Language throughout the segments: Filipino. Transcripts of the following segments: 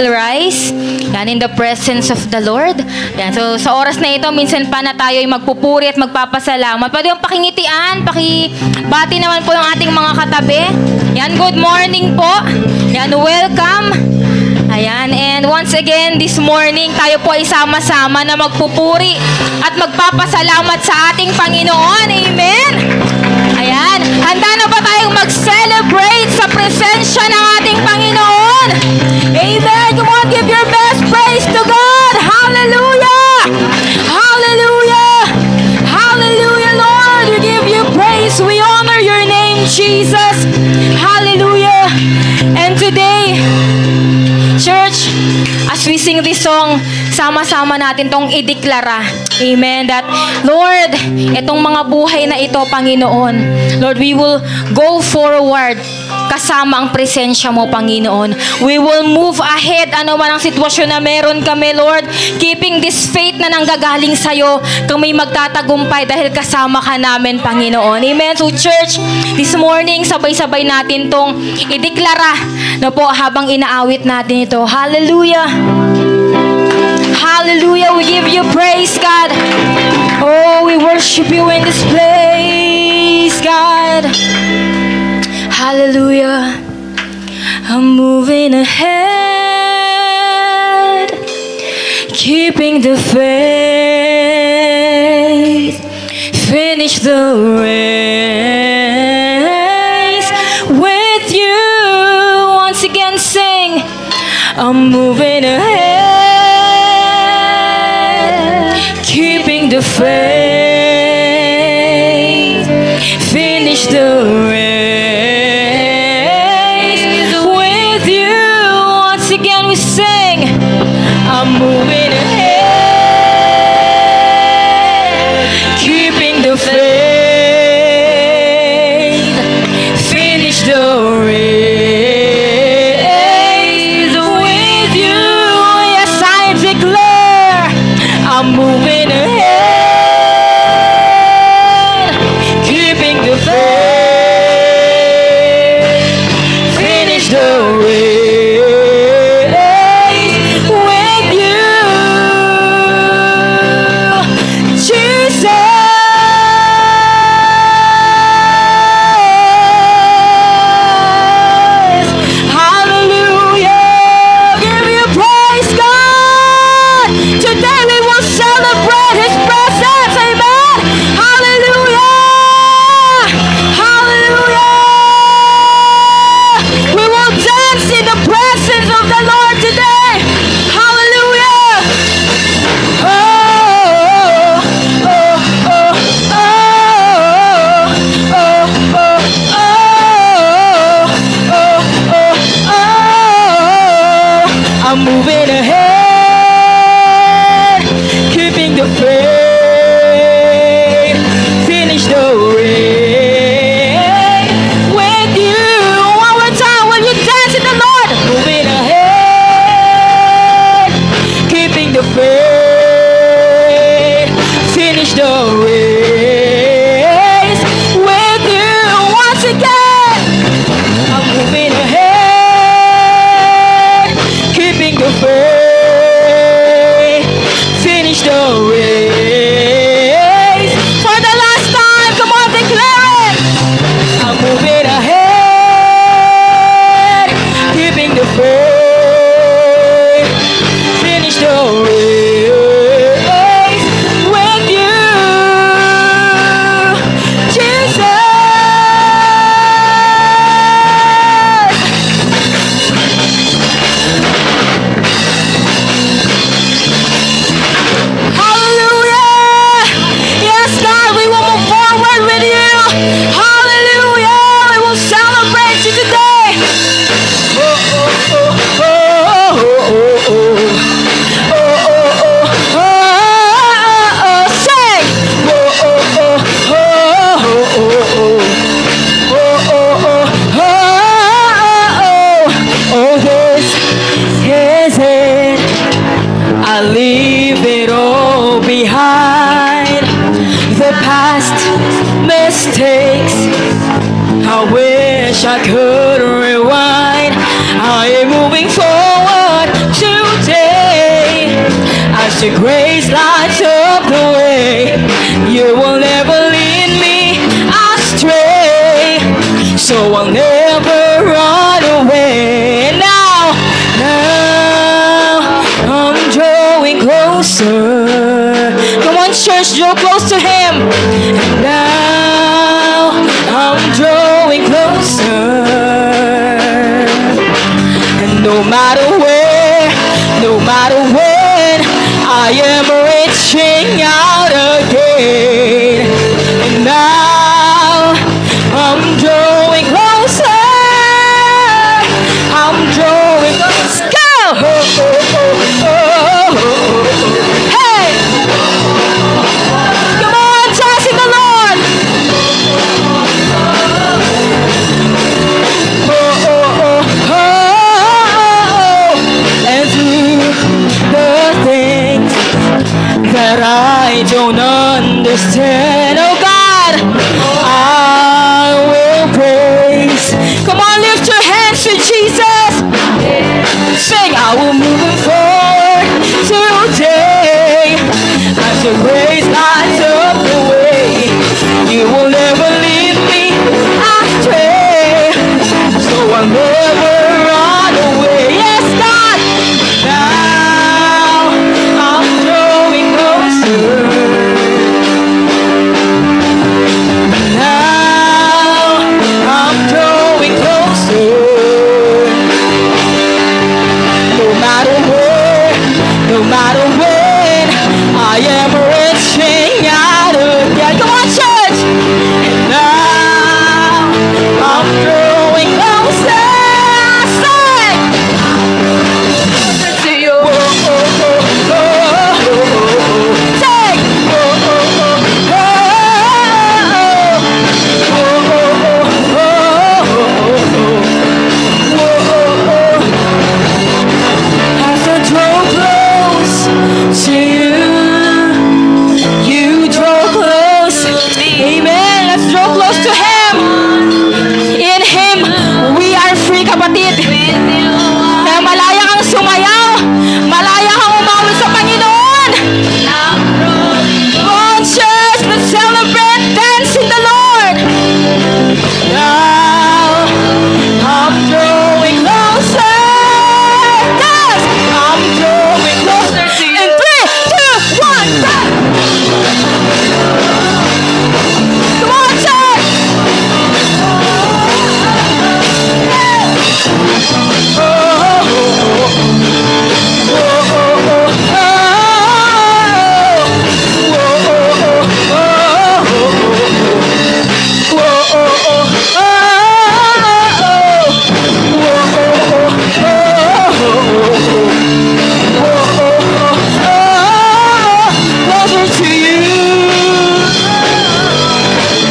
rise. Yan, in the presence of the Lord. Yan, so sa oras na ito, minsan pa na tayo ay magpupuri at magpapasalamat. Pwede yung pakingitian, pakibati naman po yung ating mga katabi. Yan, good morning po. Yan, welcome. Ayan, and once again, this morning, tayo po ay sama-sama na magpupuri at magpapasalamat sa ating Panginoon. Amen! Ayan, handa na ba tayong mag-celebrate sa presensya ng ating Panginoon? Amen! Come on, give your best praise to God! Hallelujah! Hallelujah! Hallelujah, Lord! We give you praise. We honor your name, Jesus. Hallelujah! And today, church, as we sing this song, sama-sama natin tong ideklara. Amen. That, Lord, itong mga buhay na ito, Panginoon, Lord, we will go forward kasama ang presensya mo, Panginoon. We will move ahead ano man ang sitwasyon na meron kami, Lord. Keeping this faith na nanggagaling sa'yo, kami magtatagumpay dahil kasama ka namin, Panginoon. Amen. So, church, this morning, sabay-sabay natin tong ideklara na po habang inaawit natin ito. Hallelujah! Hallelujah! We give you praise, God. Oh, we worship you in this place, God. Hallelujah. I'm moving ahead, keeping the faith, finish the race with you. Once again, sing. I'm moving ahead, keeping the faith, finish the race with you. Once again we sing, I'm moving ahead, keeping the faith, finish the race. I'm moving ahead, keeping the faith, finish the race with you, Jesus. Hallelujah, give you praise, God. Today we will celebrate His presence, amen. Hallelujah, hallelujah. We will dance in the presence of the Lord today. Hallelujah. Oh, oh, oh, oh, oh, oh, oh, oh, oh, oh. I'm moving ahead, keeping the faith, finish the race with you. One more time, when you dance in the Lord, moving ahead, keeping the faith, finish the race with you. Once again, I'm moving ahead, keeping the faith, finish the race. For the last time, come on, declare it. I'm moving ahead, keeping the faith, finish the race with you, Jesus. Hallelujah! Yes, God, we will move forward with you. Hallelujah! We will celebrate you today. Oh, oh, oh, oh, oh, oh, oh, oh, oh, oh, oh, oh, sing. Oh, oh, oh, oh, oh, oh, oh, oh, oh, oh, oh, this is it. I leave it all behind, the past mistakes. I wish I could rewind. I am moving forward your grace lights up the way. You will never lead me astray, so I'll never run away. Now I'm drawing closer. Come on, church, draw close to Him. And now I'm drawing closer. And no matter where, no matter when, I am reaching out again. And now I'm drawing closer. I'm drawing closer. Go! Hey! Come on, trusting the Lord. And through the things that I don't understand, oh God, I will praise. Come on, lift your hands to Jesus. Sing, I will move forward today. As your grace lights up the way, you will never leave me astray, so I'll never run away. Yes, God. Now I'm drawing closer. Now I'm drawing closer. No matter where, no matter when, I am reaching out again. Come on, church. And now I'm drawing closer. Say, to you. Say, as I draw close to you, you draw close. Amen. Let's draw close to Him. In Him, we are free, kapatid. Kaya malaya kang sumayaw. Malaya kang umawit sa Panginoon. Come on, church, let's celebrate, dance in the Lord. Now, I'm drawing closer. Yes, I'm drawing closer to you. In 3, 2, 1, go. Come on, church. Closer to you.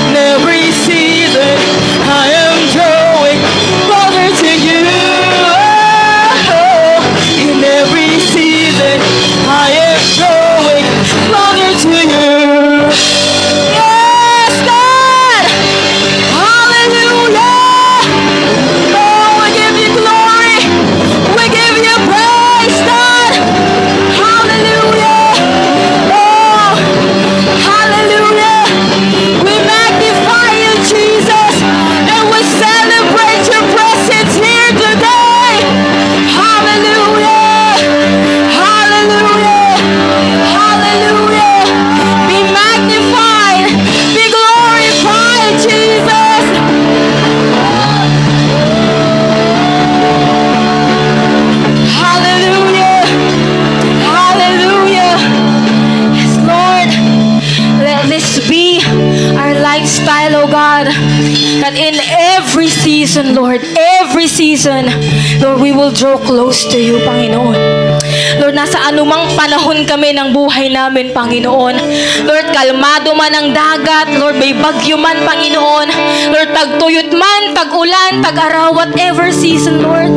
In every season, I am drawing closer to you. In every season, I am drawing closer to you. Yes, God. Hallelujah. Oh, we give you glory. We give you praise, God. Hallelujah. Oh, hallelujah. We magnify you, Jesus, and we celebrate your presence here today. Hallelujah. Hallelujah. Hallelujah. Be magnified. Be glorified, Jesus. Hallelujah. Hallelujah. Yes, Lord. Let this be our lifestyle, oh God. That in every season, Lord, every season, Lord, we will draw close to you, Panginoon. Lord, nasa anumang panahon kami ng buhay namin, Panginoon. Lord, kalmado man ang dagat. Lord, may bagyo man, Panginoon. Lord, tagtuyot man, tag-ulan, tag-araw, whatever season, Lord.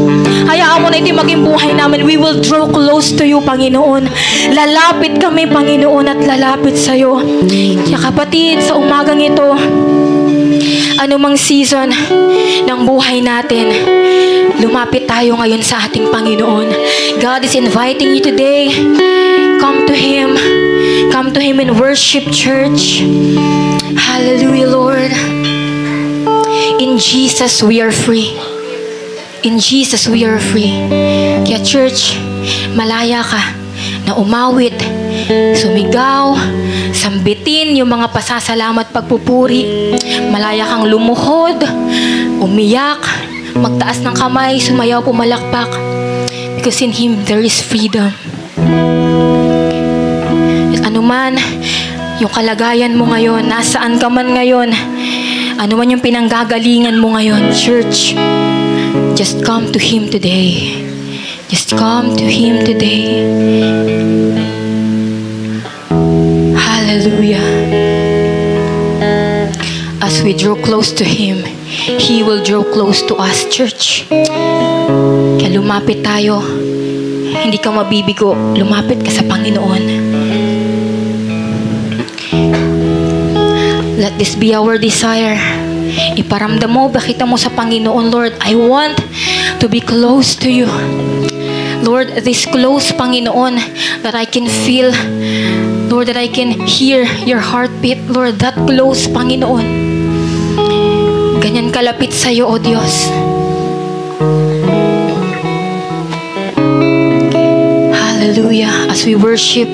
Hayaan mo na ito maging buhay namin. We will draw close to you, Panginoon. Lalapit kami, Panginoon, at lalapit sa iyo. Kaya kapatid, sa umagang ito, anumang season ng buhay natin, lumapit tayo ngayon sa ating Panginoon. God is inviting you today. come to Him. Come to Him in worship, church. Hallelujah, Lord. In Jesus, we are free. In Jesus, we are free. Kaya church, malaya ka na umawit, sumigaw, sambitin yung mga pasasalamat pagpupuri. Malaya kang lumuhod, umiyak, magtaas ng kamay, sumayaw, pumalakpak. Because in Him, there is freedom. At anuman yung kalagayan mo ngayon, nasaan ka man ngayon, anuman yung pinanggagalingan mo ngayon, church, just come to Him today. Just come to Him today. Hallelujah. As we draw close to Him, He will draw close to us, church. Kaya lumapit tayo. Hindi ka mabibigo. Lumapit ka sa Panginoon. Let this be our desire. Iparamdam mo, bakita mo sa Panginoon, Lord, I want to be close to You. Lord, this close, Panginoon, that I can feel, Lord, that I can hear Your heartbeat, Lord, that close, Panginoon. Ganyan kalapit sa'yo, O Diyos. Hallelujah. As we worship,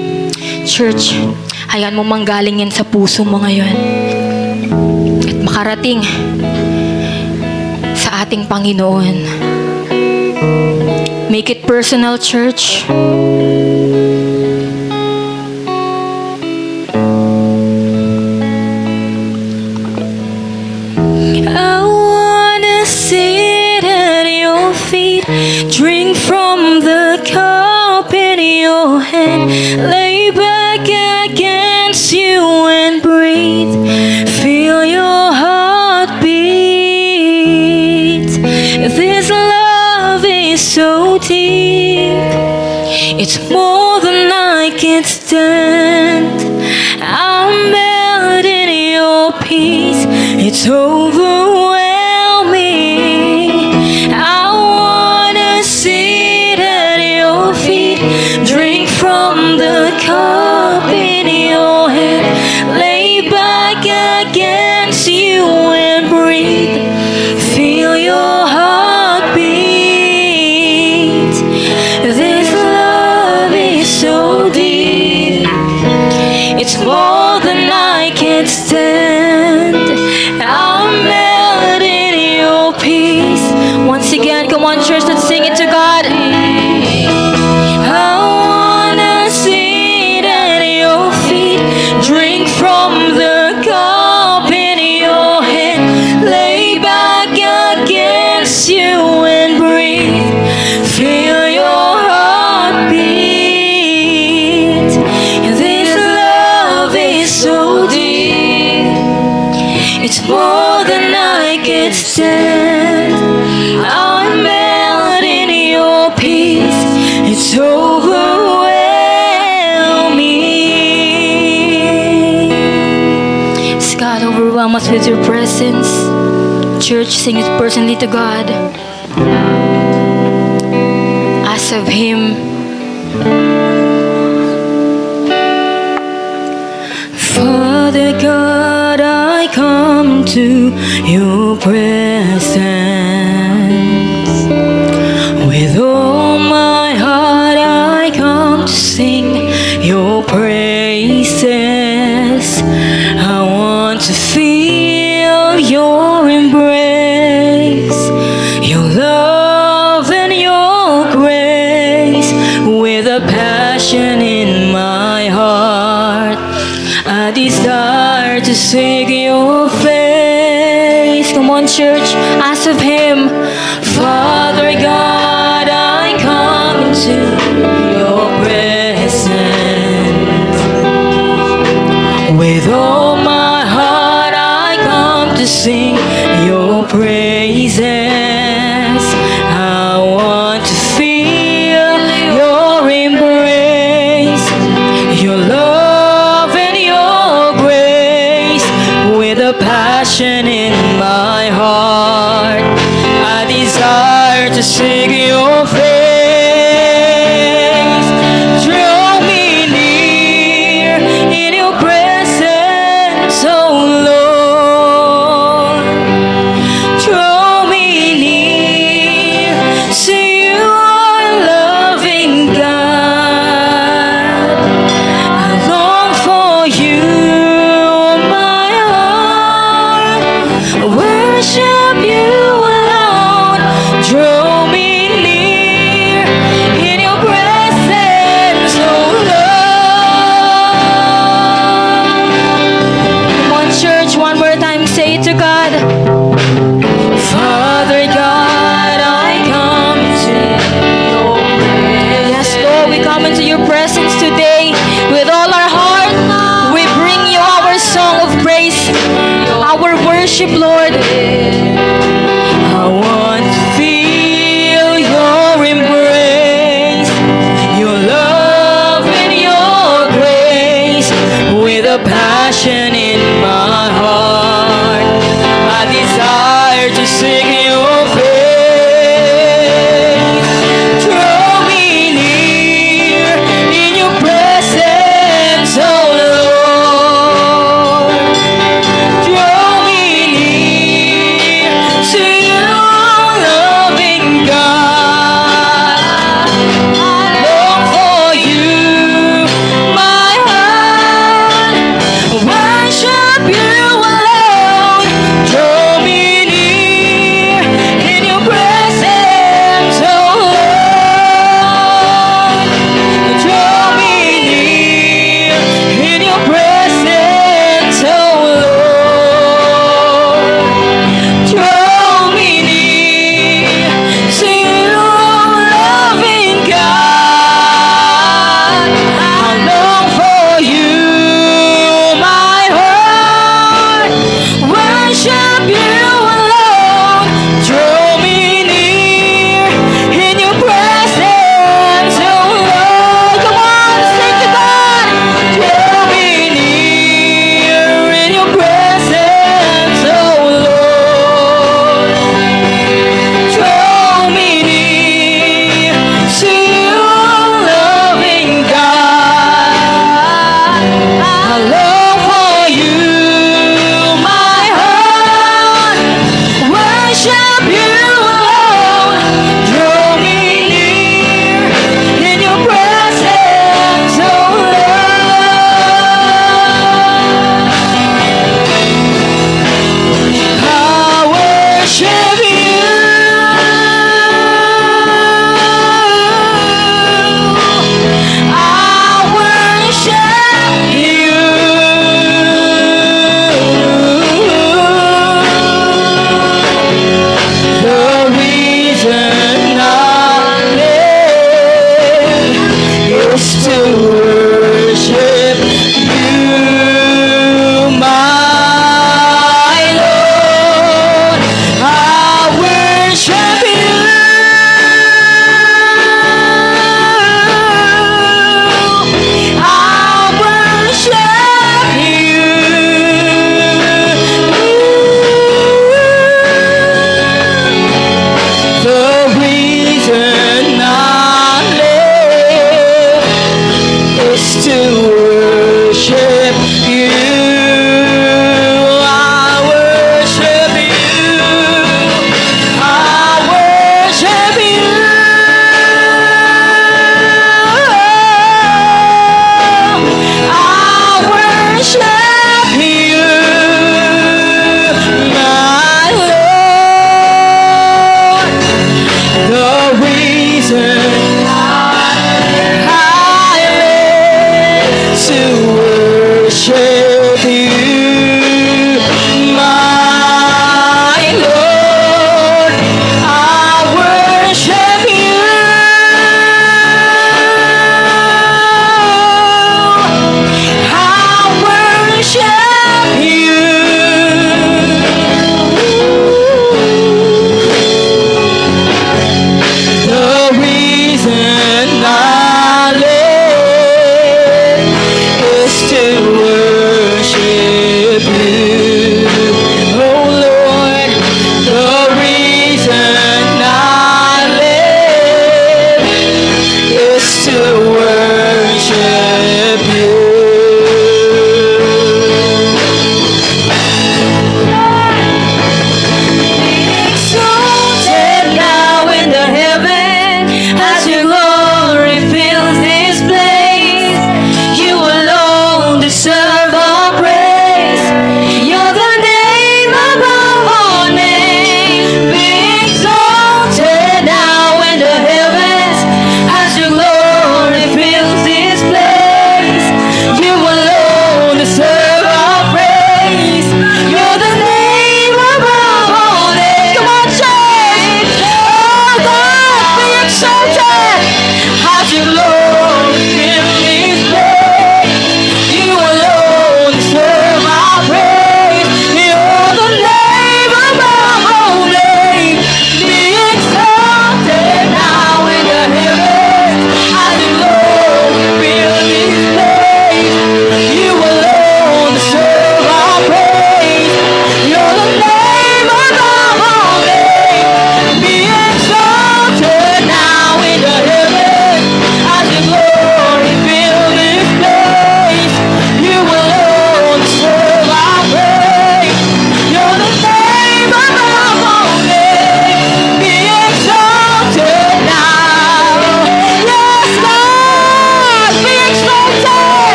church, hayaan mo manggaling yan sa puso mo ngayon. At makarating sa ating Panginoon. Make it personal, church. I wanna sit at Your feet, drink from the cup in Your hand, lay back against You and breathe, feel Your heartbeat. This love is so deep, it's more than I can stand. I'm melt in Your peace, it's overwhelming. I wanna sit at Your feet, drink from the cup in Your hand, lay back against You and breathe, feel Your heartbeat. This love is so deep, it's more than I can stand. I'm melt in Your peace. Once again, come on, church, let's sing it to God. I wanna sit at Your feet, drink from the cup in Your hand, lay back against You and breathe, feel Your heartbeat. This love is so deep, it's more than I can stand. I'm melt in Your peace, it's overwhelming. As God overwhelm us with Your presence, church, sing it personally to God. Ask of Him. Father God, I come to Your presence. With all my heart I come to sing Your praises. I want to feel Your embrace, Your love and Your grace. With a passion in my heart, I desire to seek Your face. Come on, church, ask of Him. Father God, I come into Your presence. With all my heart I come to sing Your praises. I want to feel Your embrace, Your love and Your grace. With a passion in my heart, I desire to seek Your face. Draw me near. worship, Lord. I want to feel your embrace, your love and your grace, with a passion in my heart. I desire to sing your face. Draw me near in your presence, oh Lord. Draw me near to you, loving God. I long for you, my heart. When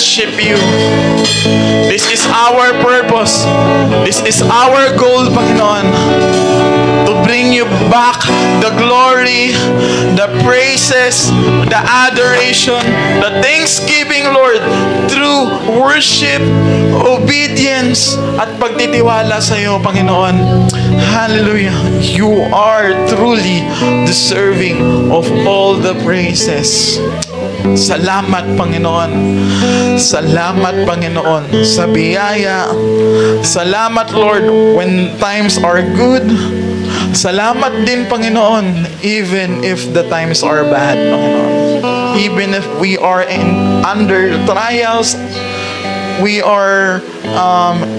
worship you. This is our purpose. This is our goal, Panginoon. To bring you back the glory, the praises, the adoration, the thanksgiving, Lord, through worship, obedience, at pagtitiwala sa iyo, Panginoon. Hallelujah. You are truly deserving of all the praises. Salamat, Panginoon. Salamat, Panginoon, sa biyaya. Salamat, Lord, when times are good. Salamat din, Panginoon, even if the times are bad, Panginoon. Even if we are under trials, we are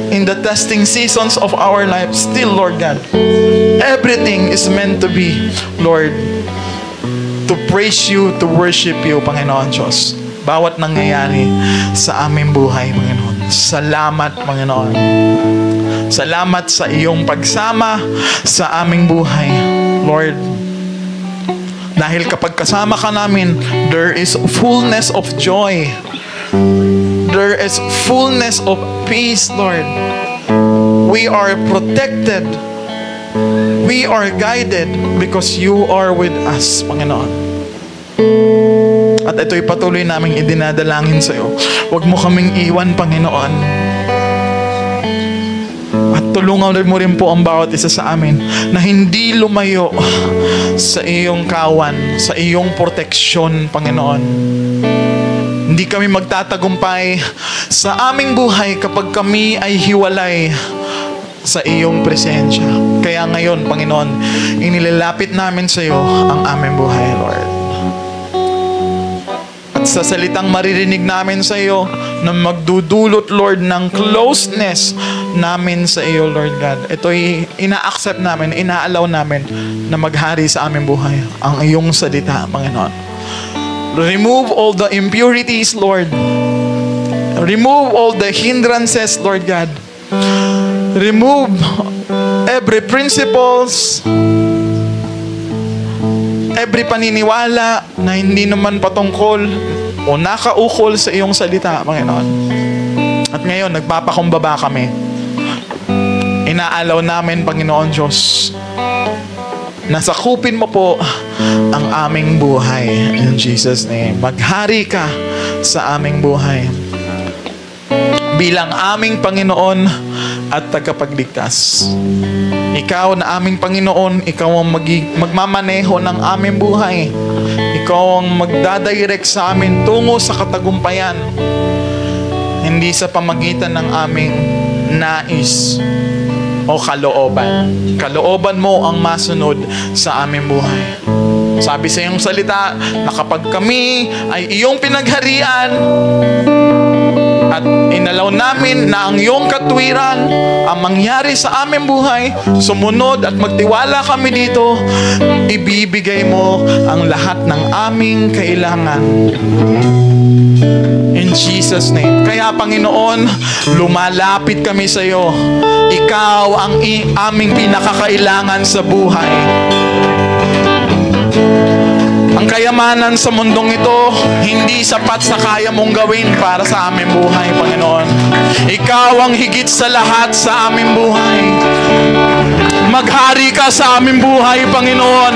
in the testing seasons of our life, still, Lord God, everything is meant to be, Lord, to praise you, to worship you, Panginoon Diyos. Bawat nangyayari sa aming buhay, Panginoon. Salamat, Panginoon. Salamat sa iyong pagsama sa aming buhay, Lord. Dahil kapag kasama ka namin, there is fullness of joy. There is fullness of peace, Lord. We are protected. We are guided because you are with us, Panginoon. At ito'y patuloy naming idinadalangin sa iyo. Huwag mo kaming iwan, Panginoon. At tulungan mo rin po ang bawat isa sa amin na hindi lumayo sa iyong kawan, sa iyong proteksyon, Panginoon. Hindi kami magtatagumpay sa aming buhay kapag kami ay hiwalay sa iyong presensya. Kaya ngayon, Panginoon, inilalapit namin sa iyo ang aming buhay, Lord. At sa salitang maririnig namin sa iyo na magdudulot, Lord, ng closeness namin sa iyo, Lord God. Ito'y ina-accept namin, ina-allow namin na maghari sa aming buhay ang iyong salita, Panginoon. Remove all the impurities, Lord. Remove all the hindrances, Lord God. Remove every principles, every paniniwala na hindi naman patungkol o nakaukol sa iyong salita, Panginoon. At ngayon, nagpapakumbaba kami. Inaalaw namin, Panginoon Diyos, nasakupin mo po ang aming buhay. In Jesus' name. Maghari ka sa aming buhay. Bilang aming Panginoon at tagapagligtas. Ikaw na aming Panginoon, ikaw ang magmamaneho ng aming buhay. Ikaw ang magdadirect sa amin tungo sa katagumpayan. Hindi sa pamagitan ng aming nais o kalooban. Kalooban mo ang masunod sa aming buhay. Sabi sa iyong salita na kapag kami ay iyong pinagharian at inalaw namin na ang iyong katwiran ang mangyari sa aming buhay, sumunod at magtiwala kami dito, ibibigay mo ang lahat ng aming kailangan. In Jesus' name. Kaya, Panginoon, lumalapit kami sa iyo. Ikaw ang aming pinakakailangan sa buhay. Ang kayamanan sa mundong ito, hindi sapat sa kaya mong gawin para sa aming buhay, Panginoon. Ikaw ang higit sa lahat sa aming buhay. Maghari ka sa aming buhay, Panginoon.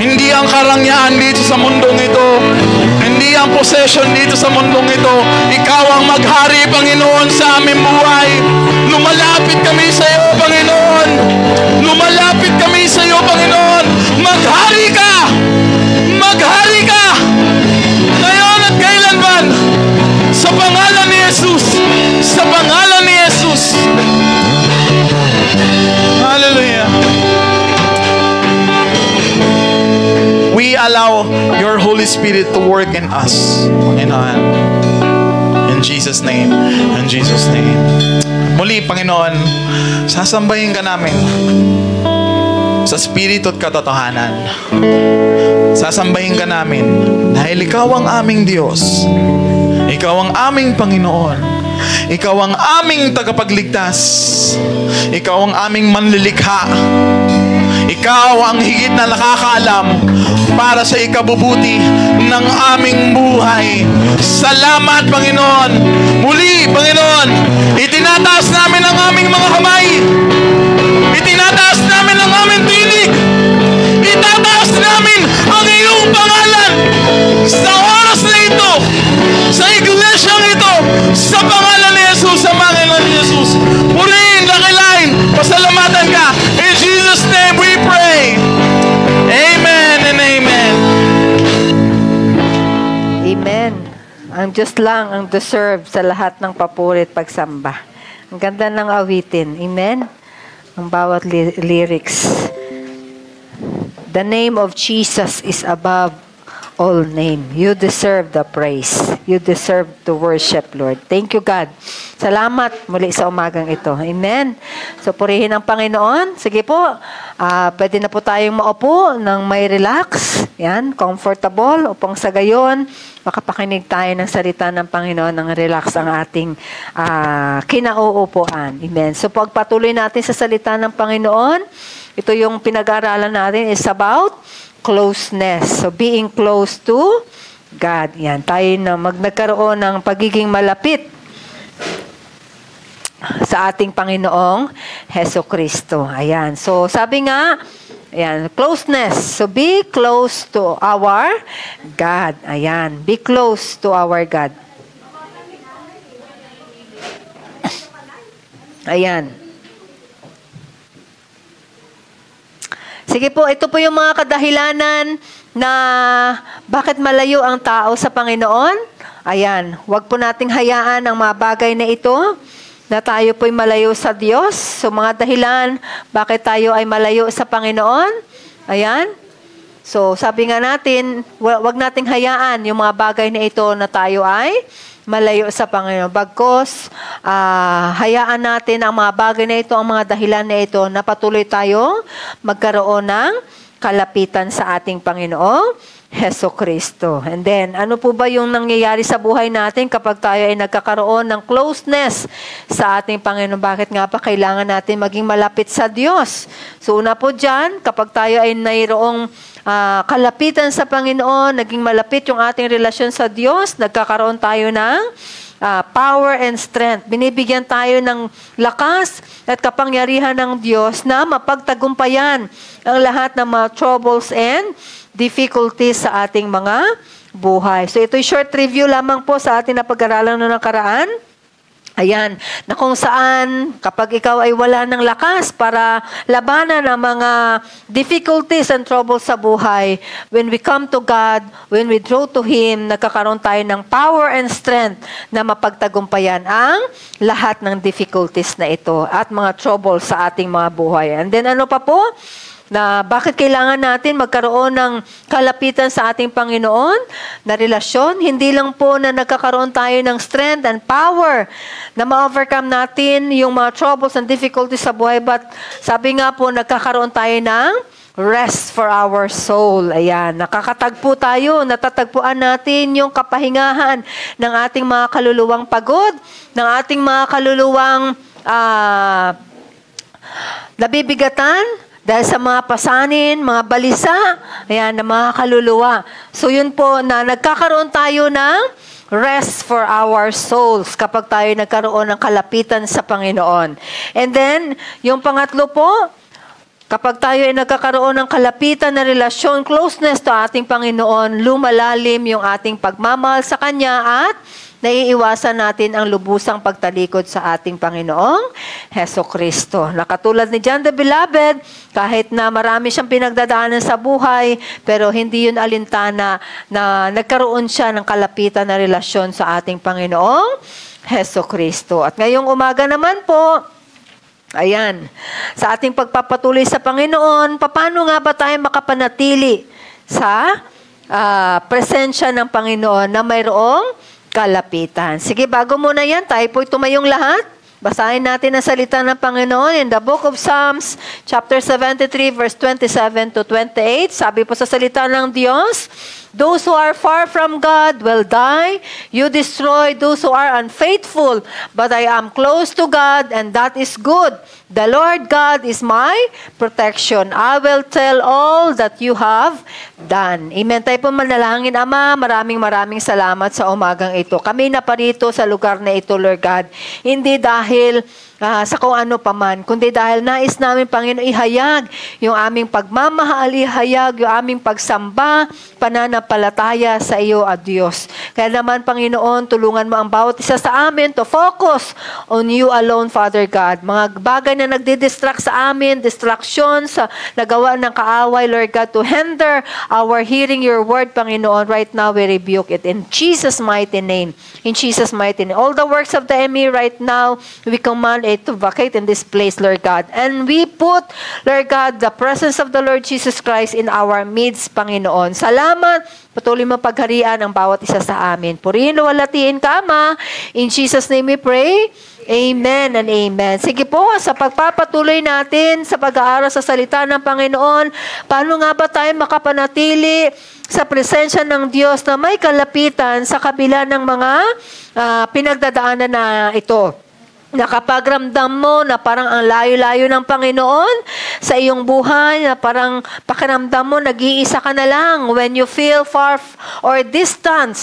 Hindi ang karangyaan dito sa mundong ito. Hindi ang possession dito sa mundong ito. Ikaw ang maghari, Panginoon, sa aming buhay. Lumalapit kami sa iyo, Panginoon. Lumalapit kami sa iyo, Panginoon. Maghari ka! Maghari ka! Ngayon at kailanman. Sa pangalan ni Jesus. Sa pangalan ni Jesus. Hallelujah. We allow your Holy Spirit to work in us, Panginoon. In Jesus' name. In Jesus' name. Muli, Panginoon, sasambahin ka namin sa Espiritu at katotohanan. Sasambahin ka namin dahil ikaw ang aming Diyos. Ikaw ang aming Panginoon. Ikaw ang aming tagapagligtas. Ikaw ang aming manlilikha. Ikaw ang higit na nakakaalam para sa ikabubuti ng aming buhay. Salamat, Panginoon. Muli, Panginoon, itinataas namin ang aming mga kamay. Itinataas namin ang aming tinig. Itataas namin ang iyong pangalan sa oras na ito, sa iglesyang ito, sa pangalan ni Jesus, sa Panginoon ni Jesus. Purihin, lakilain, pasalamatan ka. In Jesus' name we pray. Amen and amen. Amen. Ang Diyos lang ang deserve sa lahat ng papuri at pagsamba. Ang ganda ng awitin. Amen. Ang bawat lyrics. The name of Jesus is above all name. You deserve the praise. You deserve to worship, Lord. Thank you, God. Salamat muli sa umagang ito. Amen. So, purihin ang Panginoon. Sige po, pwede na po tayong maupo ng may relax. Yan, comfortable. Upang sa gayon, makapakinig tayo ng salita ng Panginoon ng relax ang ating kinauupuan. Amen. So, pagpatuloy natin sa salita ng Panginoon, ito yung pinag-aaralan natin is about closeness. So, being close to God. Yan. Tayo na nagkaroon ng pagiging malapit sa ating Panginoong Heso Kristo. Ayan. So, sabi nga, ayan, closeness. So, be close to our God. Ayan. Be close to our God. Ayan. Sige po, ito po yung mga kadahilanan na bakit malayo ang tao sa Panginoon. Ayan, huwag po nating hayaan ang mga bagay na ito na tayo po'y malayo sa Diyos. So mga dahilan, bakit tayo ay malayo sa Panginoon. Ayan. So sabi nga natin, huwag nating hayaan yung mga bagay na ito na tayo ay malayo sa Panginoon. Bagkos, hayaan natin ang mga bagay na ito, ang mga dahilan na ito, na patuloy tayo magkaroon ng kalapitan sa ating Panginoong Heso Kristo. And then, ano po ba yung nangyayari sa buhay natin kapag tayo ay nagkakaroon ng closeness sa ating Panginoon? Bakit nga pa kailangan natin maging malapit sa Diyos? So, una po dyan, kapag tayo ay mayroong kalapitan sa Panginoon, naging malapit yung ating relasyon sa Diyos, nagkakaroon tayo ng power and strength. Binibigyan tayo ng lakas at kapangyarihan ng Diyos na mapagtagumpayan ang lahat ng mga troubles and difficulties sa ating mga buhay. So ito'y short review lamang po sa ating napag-aralan na nakaraan. Ayan, na kung saan kapag ikaw ay wala ng lakas para labanan ang mga difficulties and troubles sa buhay, when we come to God, when we draw to Him, nagkakaroon tayo ng power and strength na mapagtagumpayan ang lahat ng difficulties na ito at mga troubles sa ating mga buhay. And then ano pa po? Na bakit kailangan natin magkaroon ng kalapitan sa ating Panginoon na relasyon? Hindi lang po na nagkakaroon tayo ng strength and power na ma-overcome natin yung mga troubles and difficulties sa buhay, but sabi nga po, nagkakaroon tayo ng rest for our soul. Ayan, nakakatagpo tayo, natatagpuan natin yung kapahingahan ng ating mga kaluluwang pagod, ng ating mga kaluluwang nabibigatan, dahil sa mga pasanin, mga balisa, ayan, na mga kaluluwa. So yun po, na nagkakaroon tayo ng rest for our souls kapag tayo nagkaroon ng kalapitan sa Panginoon. And then, yung pangatlo po, kapag tayo ay nagkakaroon ng kalapitan na relasyon, closeness to ating Panginoon, lumalalim yung ating pagmamahal sa Kanya at naiiwasan natin ang lubusang pagtalikod sa ating Panginoong Heso Kristo. Nakatulad ni John the Beloved, kahit na marami siyang pinagdadaanan sa buhay, pero hindi yun alintana na nagkaroon siya ng kalapitan na relasyon sa ating Panginoong Heso Kristo. At ngayong umaga naman po, ayan, sa ating pagpapatuloy sa Panginoon, paano nga ba tayo makapanatili sa presensya ng Panginoon na mayroong kalapitan? Sige, bago muna yan, tayo po'y tumayong lahat. Basahin natin ang salita ng Panginoon in the book of Psalms, chapter 73, verse 27 to 28. Sabi po sa salita ng Diyos, Those who are far from God will die. You destroy those who are unfaithful. But I am close to God, and that is good. The Lord God is my protection. I will tell all that you have done. Amen. Tayo po manalangin, Ama, maraming salamat sa umagang ito. Kami na parito sa lugar na ito, Lord God. Hindi dahil sa kung ano paman, kundi dahil nais namin, Panginoon, ihayag yung aming pagmamahal, ihayag yung aming pagsamba, pananampalataya sa iyo, at Diyos. Kaya naman, Panginoon, tulungan mo ang bawat isa sa amin to focus on you alone, Father God. Mga bagay na nagdidistract sa amin, distractions, nagawa ng kaaway, Lord God, to hinder our hearing your word, Panginoon, right now we rebuke it in Jesus' mighty name. In Jesus' mighty name. All the works of the enemy right now, we command it to vacate in this place, Lord God. And we put, Lord God, the presence of the Lord Jesus Christ in our midst, Panginoon. Salamat. Patuloy mo pagharian ang bawat isa sa amin. Purihin, luwalhatiin ka, Ama. In Jesus' name we pray. Amen and amen. Sige po, sa pagpapatuloy natin sa pag-aaral sa salita ng Panginoon, paano nga ba tayo makapanatili sa presensya ng Diyos na may kalapitan sa kabila ng mga pinagdadaanan na ito? Nakapagramdam mo na parang ang layo-layo ng Panginoon sa iyong buhay, na parang pakiramdam mo, nag-iisa ka na lang when you feel far or distant,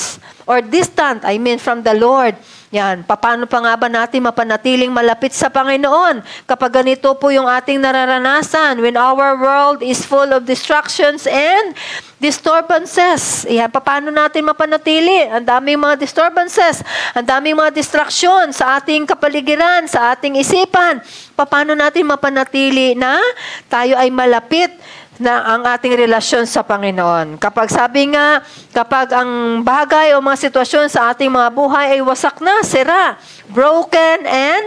from the Lord. Yan, paano pa nga ba natin mapanatiling malapit sa Panginoon kapag ganito po yung ating nararanasan when our world is full of distractions and disturbances? Yan, paano natin mapanatili? Ang daming mga disturbances, ang daming mga distractions sa ating kapaligiran, sa ating isipan. Paano natin mapanatili na tayo ay malapit na ang ating relasyon sa Panginoon? Kapag sabi nga, kapag ang bagay o mga sitwasyon sa ating mga buhay ay wasak na, sira, broken, and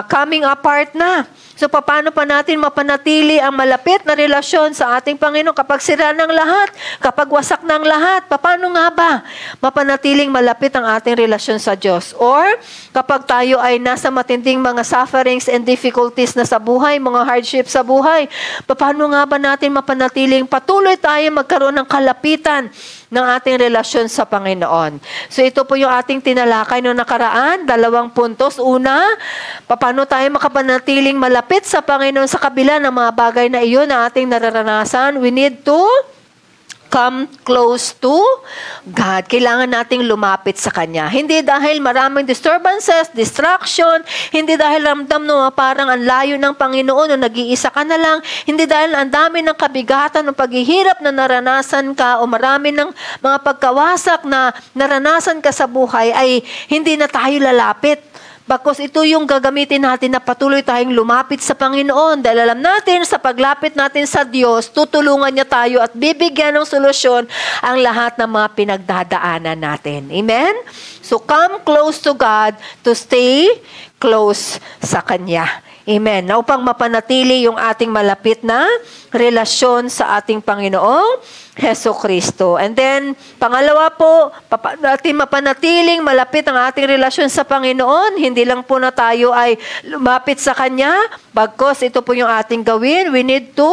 coming apart na. So, paano pa natin mapanatili ang malapit na relasyon sa ating Panginoon kapag sira ng lahat, kapag wasak ng lahat? Paano nga ba mapanatiling malapit ang ating relasyon sa Diyos? Or, kapag tayo ay nasa matinding mga sufferings and difficulties na sa buhay, mga hardships sa buhay, paano nga ba natin mapanatiling patuloy tayo magkaroon ng kalapitan ng ating relasyon sa Panginoon? So, ito po yung ating tinalakay noong nakaraan, 2 puntos. Una, paano tayo makapanatiling malapit sa Panginoon sa kabila ng mga bagay na iyon na ating nararanasan? We need to come close to God. Kailangan nating lumapit sa Kanya. Hindi dahil maraming disturbances, distraction, hindi dahil ramdam no parang ang layo ng Panginoon o nag-iisa ka na lang, hindi dahil ang dami ng kabigatan o paghihirap na naranasan ka o marami ng mga pagkawasak na naranasan ka sa buhay ay hindi na tayo lalapit. Bakos ito yung gagamitin natin na patuloy tayong lumapit sa Panginoon. Dahil alam natin, sa paglapit natin sa Diyos, tutulungan niya tayo at bibigyan ng solusyon ang lahat ng mga pinagdadaanan natin. Amen? So, come close to God to stay close sa Kanya. Amen. Na upang mapanatili yung ating malapit na relasyon sa ating Panginoong Jesucristo. And then, pangalawa po, natin mapanatiling malapit ang ating relasyon sa Panginoon. Hindi lang po na tayo ay lumapit sa Kanya, bagkos ito po yung ating gawin. We need to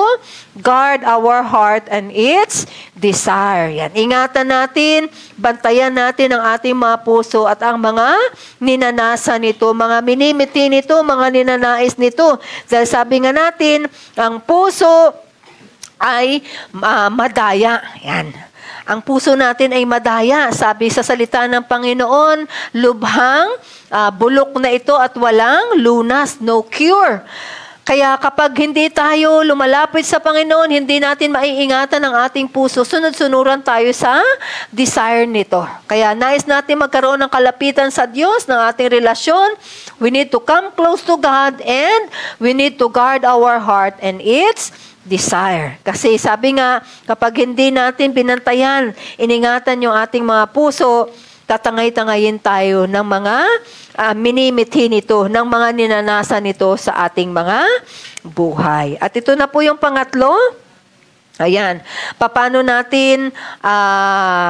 guard our heart and its desire. Yan. Ingatan natin, bantayan natin ang ating mga puso at ang mga ninanasa nito, mga minimiti nito, mga ninanais nito. Dahil sabi nga natin, ang puso ay madaya. Yan. Ang puso natin ay madaya. Sabi sa salita ng Panginoon, lubhang, bulok na ito at walang lunas, no cure. Kaya kapag hindi tayo lumalapit sa Panginoon, hindi natin maiingatan ang ating puso, sunod-sunuran tayo sa desire nito. Kaya nais natin magkaroon ng kalapitan sa Diyos, ng ating relasyon. We need to come close to God and we need to guard our heart and its desire. Kasi sabi nga, kapag hindi natin binantayan, iningatan yung ating mga puso, tatangay-tangayin tayo ng mga minimithi nito, ng mga ninanasa nito sa ating mga buhay. At ito na po yung pangatlo. Ayan. Paano natin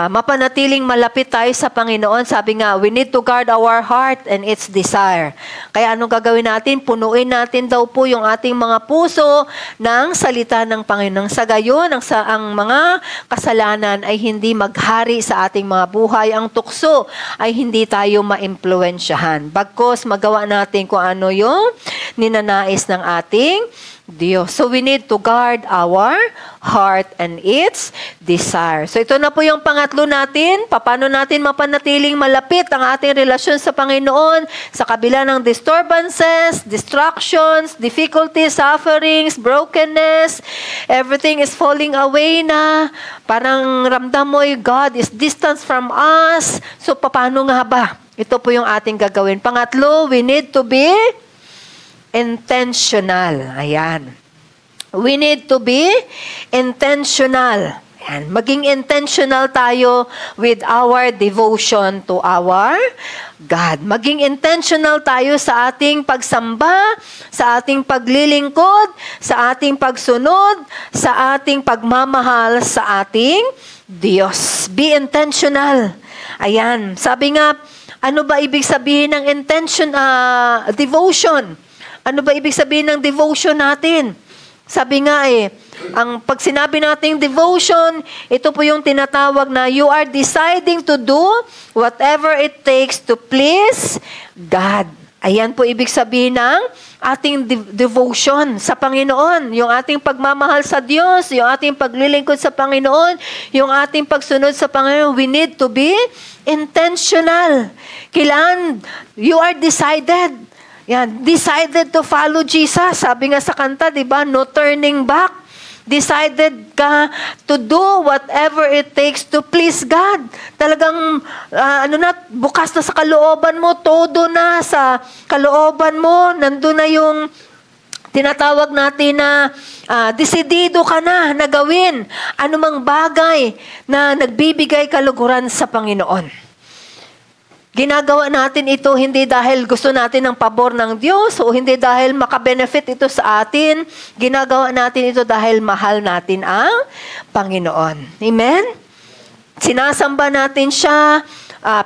mapanatiling malapit tayo sa Panginoon? Sabi nga, we need to guard our heart and its desire. Kaya anong gagawin natin? Punuin natin daw po yung ating mga puso ng salita ng Panginoon. Sa gayon, ang mga kasalanan ay hindi maghari sa ating mga buhay. Ang tukso ay hindi tayo maimpluwensyahan. Bagkos, magawa natin kung ano yung ninanais ng ating Diyos. So we need to guard our heart and its desire. So ito na po yung pangatlo natin. Paano natin mapanatiling malapit ang ating relasyon sa Panginoon sa kabila ng disturbances, distractions, difficulties, sufferings, brokenness, everything is falling away na. Parang ramdam mo God is distant from us. So paano nga ba? Ito po yung ating gagawin. Pangatlo, we need to be intentional. Ayan. We need to be intentional. Ayan. Maging intentional tayo with our devotion to our God. Maging intentional tayo sa ating pagsamba, sa ating paglilingkod, sa ating pagsunod, sa ating pagmamahal sa ating Diyos. Be intentional. Ayan. Sabi nga, ano ba ibig sabihin ng devotion? Ano ba ibig sabihin ng devotion natin? Sabi nga pag sinabi nating devotion, ito po yung tinatawag na you are deciding to do whatever it takes to please God. Ayan po ibig sabihin ng ating devotion sa Panginoon. Yung ating pagmamahal sa Diyos, yung ating paglilingkod sa Panginoon, yung ating pagsunod sa Panginoon. We need to be intentional. Kailangan, you are decided. Yan, decided to follow Jesus. Sabi nga sa kanta, di ba? No turning back. Decided ka to do whatever it takes to please God. Talagang, bukas na sa kalooban mo, todo na sa kalooban mo, nandun na yung tinatawag natin na desidido ka na gawin anumang bagay na nagbibigay kaluguran sa Panginoon. Ginagawa natin ito hindi dahil gusto natin ng pabor ng Diyos o hindi dahil makabenefit ito sa atin. Ginagawa natin ito dahil mahal natin ang Panginoon. Amen? Sinasamba natin siya,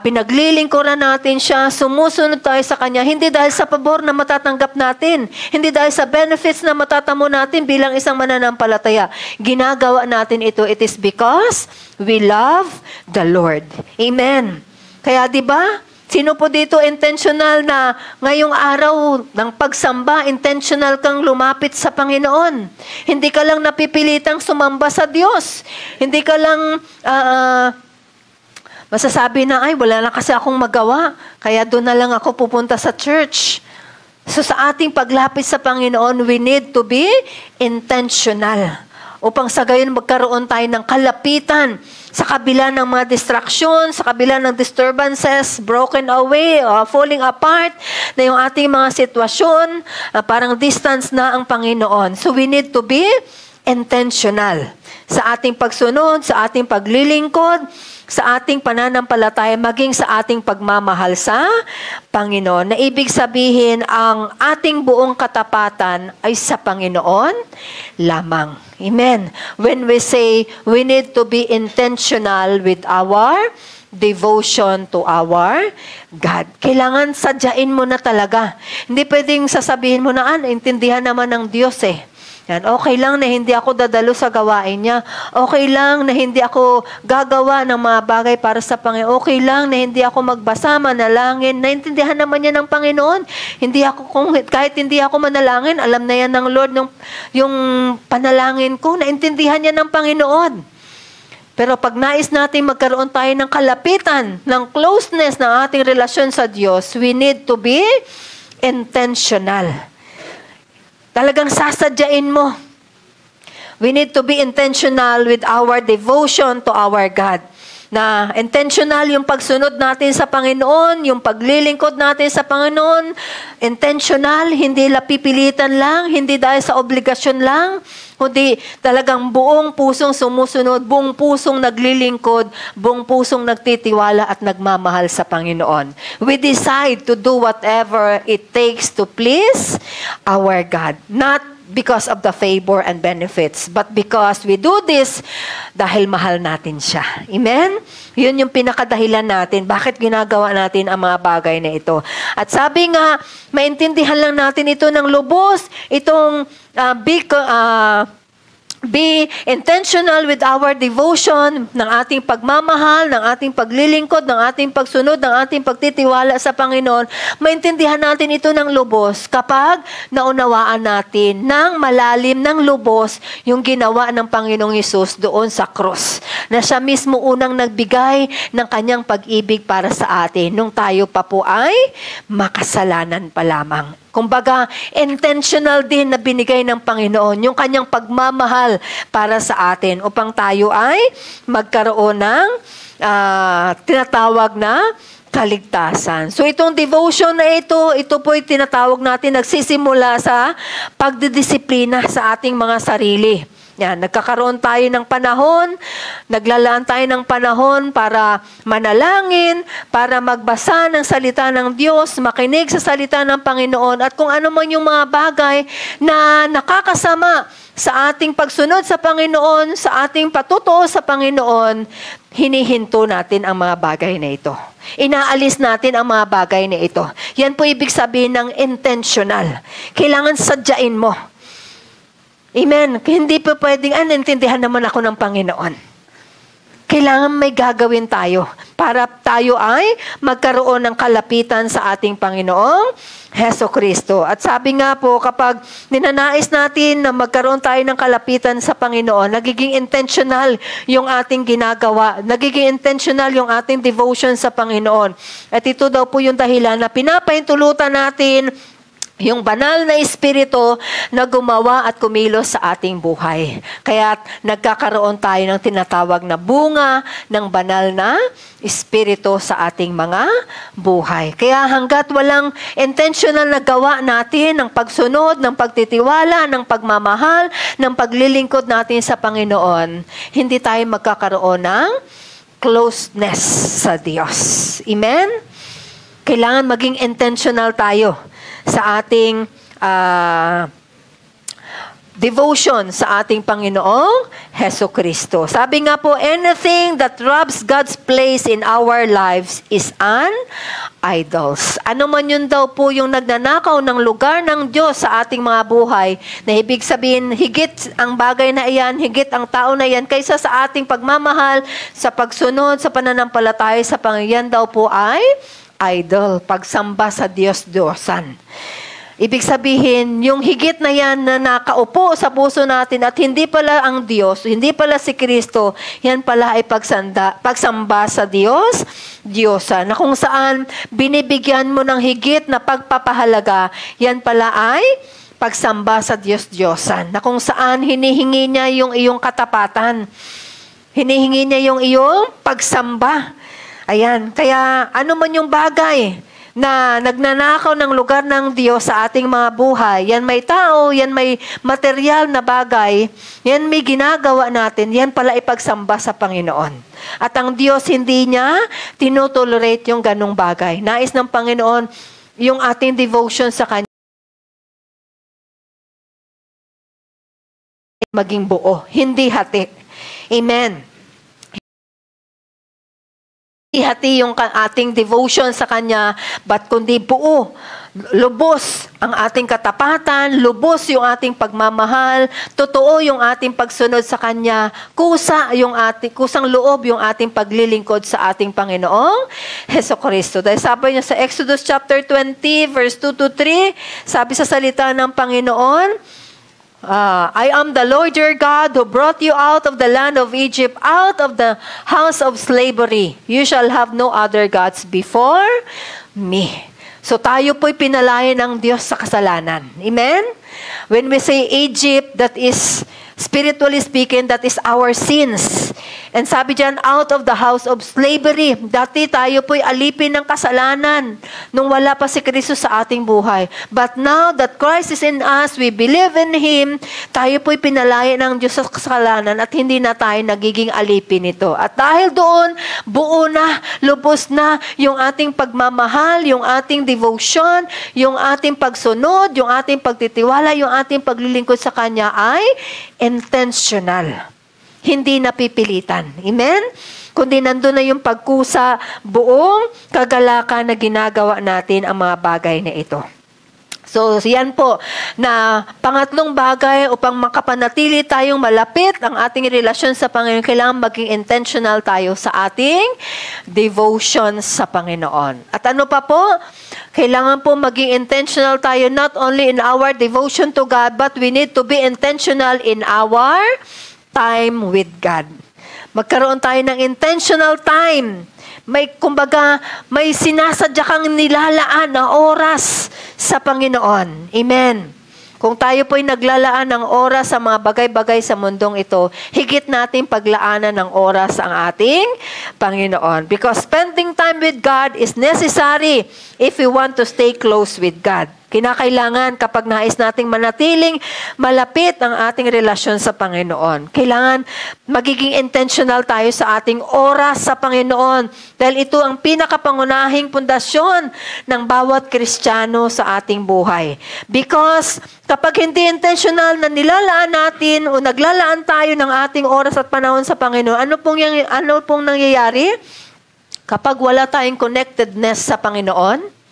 pinaglilingkuran natin siya, sumusunod tayo sa Kanya, hindi dahil sa pabor na matatanggap natin, hindi dahil sa benefits na matatamo natin bilang isang mananampalataya. Ginagawa natin ito, it is because we love the Lord. Amen. Kaya 'di ba? Sino po dito intentional na ngayong araw ng pagsamba, intentional kang lumapit sa Panginoon? Hindi ka lang napipilitang sumamba sa Diyos. Hindi ka lang masasabi na, ay wala na kasi akong magawa, kaya doon na lang ako pupunta sa church. So sa ating paglapit sa Panginoon, we need to be intentional. Upang sa gayon magkaroon tayo ng kalapitan sa kabila ng mga distraction, sa kabila ng disturbances, broken away, falling apart, na yung ating mga sitwasyon, parang distance na ang Panginoon. So we need to be intentional sa ating pagsunod, sa ating paglilingkod, sa ating pananampalataya, maging sa ating pagmamahal sa Panginoon. Na ibig sabihin, ang ating buong katapatan ay sa Panginoon lamang. Amen. When we say we need to be intentional with our devotion to our God. Kailangan sadyain mo na talaga. Hindi pwedeng sasabihin mo na, intindihan naman ng Diyos Yan, okay lang na hindi ako dadalo sa gawain niya. Okay lang na hindi ako gagawa ng mga bagay para sa Panginoon. Okay lang na hindi ako magbasa, manalangin. Naintindihan naman niya ng Panginoon. Kahit hindi ako manalangin, alam na yan ng Lord yung panalangin ko. Naintindihan niya ng Panginoon. Pero pag nais natin magkaroon tayo ng kalapitan, ng closeness ng ating relasyon sa Diyos, we need to be intentional. Talagang sasadyain mo. We need to be intentional with our devotion to our God. Na intentional yung pagsunod natin sa Panginoon, yung paglilingkod natin sa Panginoon. Intentional, hindi lapipilitan lang, hindi dahil sa obligasyon lang, kundi talagang buong pusong sumusunod, buong pusong naglilingkod, buong pusong nagtitiwala at nagmamahal sa Panginoon. We decide to do whatever it takes to please our God. Not because of the favor and benefits, but because we do this dahil mahal natin siya. Amen? Yun yung pinakadahilan natin. Bakit ginagawa natin ang mga bagay na ito? At sabi nga, maintindihan lang natin ito ng lubos, itong be intentional with our devotion, ng ating pagmamahal, ng ating paglilingkod, ng ating pagsunod, ng ating pagtitiwala sa Panginoon. Maintindihan natin ito ng lubos kapag naunawaan natin ng malalim ng lubos yung ginawa ng Panginoong Hesus doon sa krus. Na siya mismo unang nagbigay ng kanyang pag-ibig para sa atin nung tayo pa po ay makasalanan pa lamang. Kumbaga, intentional din na binigay ng Panginoon yung kanyang pagmamahal para sa atin upang tayo ay magkaroon ng tinatawag na kaligtasan. So itong devotion na ito po'y tinatawag natin nagsisimula sa pagdidisiplina sa ating mga sarili. Yan, nagkakaroon tayo ng panahon, naglalaan tayo ng panahon para manalangin, para magbasa ng salita ng Diyos, makinig sa salita ng Panginoon, at kung ano man yung mga bagay na nakakasama sa ating pagsunod sa Panginoon, sa ating patutuo sa Panginoon, hinihinto natin ang mga bagay na ito. Inaalis natin ang mga bagay na ito. Yan po ibig sabihin ng intentional. Kailangan sadyain mo. Amen. Hindi pa pwedeng, naintindihan naman ako ng Panginoon. Kailangan may gagawin tayo para tayo ay magkaroon ng kalapitan sa ating Panginoong Hesukristo. At sabi nga po, kapag ninanais natin na magkaroon tayo ng kalapitan sa Panginoon, nagiging intentional yung ating ginagawa, nagiging intentional yung ating devotion sa Panginoon. At ito daw po yung dahilan na pinapahintulutan natin yung banal na Espiritu na gumawa at kumilos sa ating buhay. Kaya nagkakaroon tayo ng tinatawag na bunga ng banal na Espiritu sa ating mga buhay. Kaya hanggat walang intentional na gawa natin ng pagsunod, ng pagtitiwala, ng pagmamahal, ng paglilingkod natin sa Panginoon, hindi tayo magkakaroon ng closeness sa Diyos. Amen? Kailangan maging intentional tayo sa ating devotion sa ating Panginoong Hesukristo. Sabi nga po, anything that robs God's place in our lives is an idols. Ano man yun daw po yung nagnanakaw ng lugar ng Diyos sa ating mga buhay, na ibig sabihin, higit ang bagay na iyan, higit ang tao na iyan, kaysa sa ating pagmamahal, sa pagsunod, sa pananampalataya sa Panginoon, daw po ay idol, pagsamba sa Diyos-Diyosan. Ibig sabihin, yung higit na yan na nakaupo sa puso natin at hindi pala ang Diyos, hindi pala si Kristo, yan pala ay pagsamba sa Diyos-Diyosan. Na kung saan binibigyan mo ng higit na pagpapahalaga, yan pala ay pagsamba sa Diyos-Diyosan. Na kung saan hinihingi niya yung iyong katapatan. Hinihingi niya yung iyong pagsamba. Ayan, kaya ano man yung bagay na nagnanakaw ng lugar ng Diyos sa ating mga buhay, yan may tao, yan may material na bagay, yan may ginagawa natin, yan pala ipagsamba sa Panginoon. At ang Diyos hindi niya tinutolerate yung ganong bagay. Nais ng Panginoon yung ating devotion sa Kanya maging buo, hindi hati. Amen. Hati yung ating devotion sa Kanya, but kundi buo, lubos ang ating katapatan, lubos yung ating pagmamahal, totoo yung ating pagsunod sa Kanya, kusang loob yung ating paglilingkod sa ating Panginoong Hesukristo. Dahil sabi niya sa Exodus chapter 20, verse 2-3, sabi sa salita ng Panginoon, I am the Lord your God who brought you out of the land of Egypt, out of the house of slavery. You shall have no other gods before me. So tayo po'y pinalayan ng Diyos sa kasalanan. Amen? When we say Egypt, that is, spiritually speaking, that is our sins. And sabi dyan, out of the house of slavery. Dati tayo po'y alipin ng kasalanan nung wala pa si Kristo sa ating buhay. But now that Christ is in us, we believe in Him, tayo po'y pinalaya ng Diyos sa kasalanan at hindi na tayo nagiging alipin nito. At dahil doon, buo na, lubos na yung ating pagmamahal, yung ating devotion, yung ating pagsunod, yung ating pagtitiwala, yung ating paglilingkod sa Kanya ay intentional. Hindi napipilitan. Amen? Kundi nandun na yung pagkusa, buong kagalakan na ginagawa natin ang mga bagay na ito. So, yan po na pangatlong bagay upang makapanatili tayong malapit ang ating relasyon sa Panginoon, kailangan maging intentional tayo sa ating devotion sa Panginoon. At ano pa po? Kailangan po maging intentional tayo not only in our devotion to God, but we need to be intentional in our time with God. Magkaroon tayo ng intentional time. May sinasadya kang nilalaan na oras sa Panginoon. Amen. Kung tayo po'y naglalaan ng oras sa mga bagay-bagay sa mundong ito, higit natin paglaanan ng oras ang ating Panginoon. Because spending time with God is necessary if we want to stay close with God. Kinakailangan kapag nais nating manatiling malapit ang ating relasyon sa Panginoon. Kailangan magiging intentional tayo sa ating oras sa Panginoon. Dahil ito ang pinakapangunahing pundasyon ng bawat Kristiyano sa ating buhay. Because kapag hindi intentional na nilalaan natin o naglalaan tayo ng ating oras at panahon sa Panginoon, ano pong nangyayari? Kapag wala tayong connectedness sa Panginoon,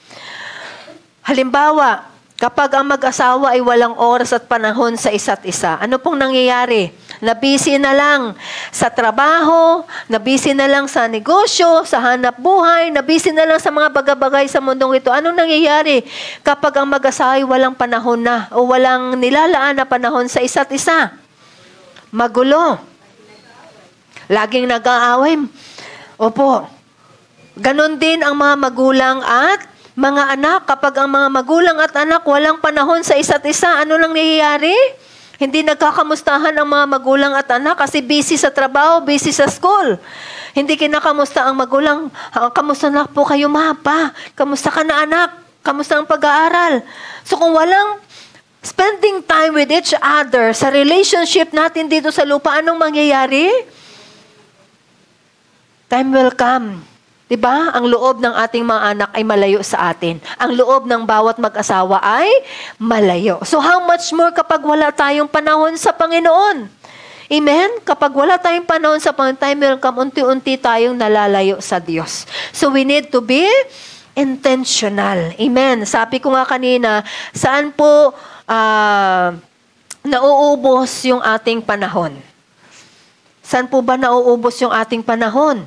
halimbawa, kapag ang mag-asawa ay walang oras at panahon sa isa't isa, ano pong nangyayari? Nabisi na lang sa trabaho, nabisi na lang sa negosyo, sa hanap buhay, nabisi na lang sa mga bagay-bagay sa mundong ito. Anong nangyayari kapag ang mag-asawa ay walang panahon na o walang nilalaan na panahon sa isa't isa? Magulo. Laging nag-aaway. Opo. Ganon din ang mga magulang at mga anak. Kapag ang mga magulang at anak walang panahon sa isa't isa, ano lang nangyayari? Hindi nagkakamustahan ang mga magulang at anak kasi busy sa trabaho, busy sa school. Hindi kinakamusta ang magulang. Kamusta na po kayo, ma, pa? Kamusta ka na, anak? Kamusta ang pag-aaral? So kung walang spending time with each other sa relationship natin dito sa lupa, anong mangyayari? Time will come. Diba? Ang loob ng ating mga anak ay malayo sa atin. Ang loob ng bawat mag-asawa ay malayo. So how much more kapag wala tayong panahon sa Panginoon? Amen? Kapag wala tayong panahon sa Panginoon, time will come, unti-unti tayong nalalayo sa Diyos. So we need to be intentional. Amen? Sabi ko nga kanina, saan po nauubos yung ating panahon? Saan po ba nauubos yung ating panahon?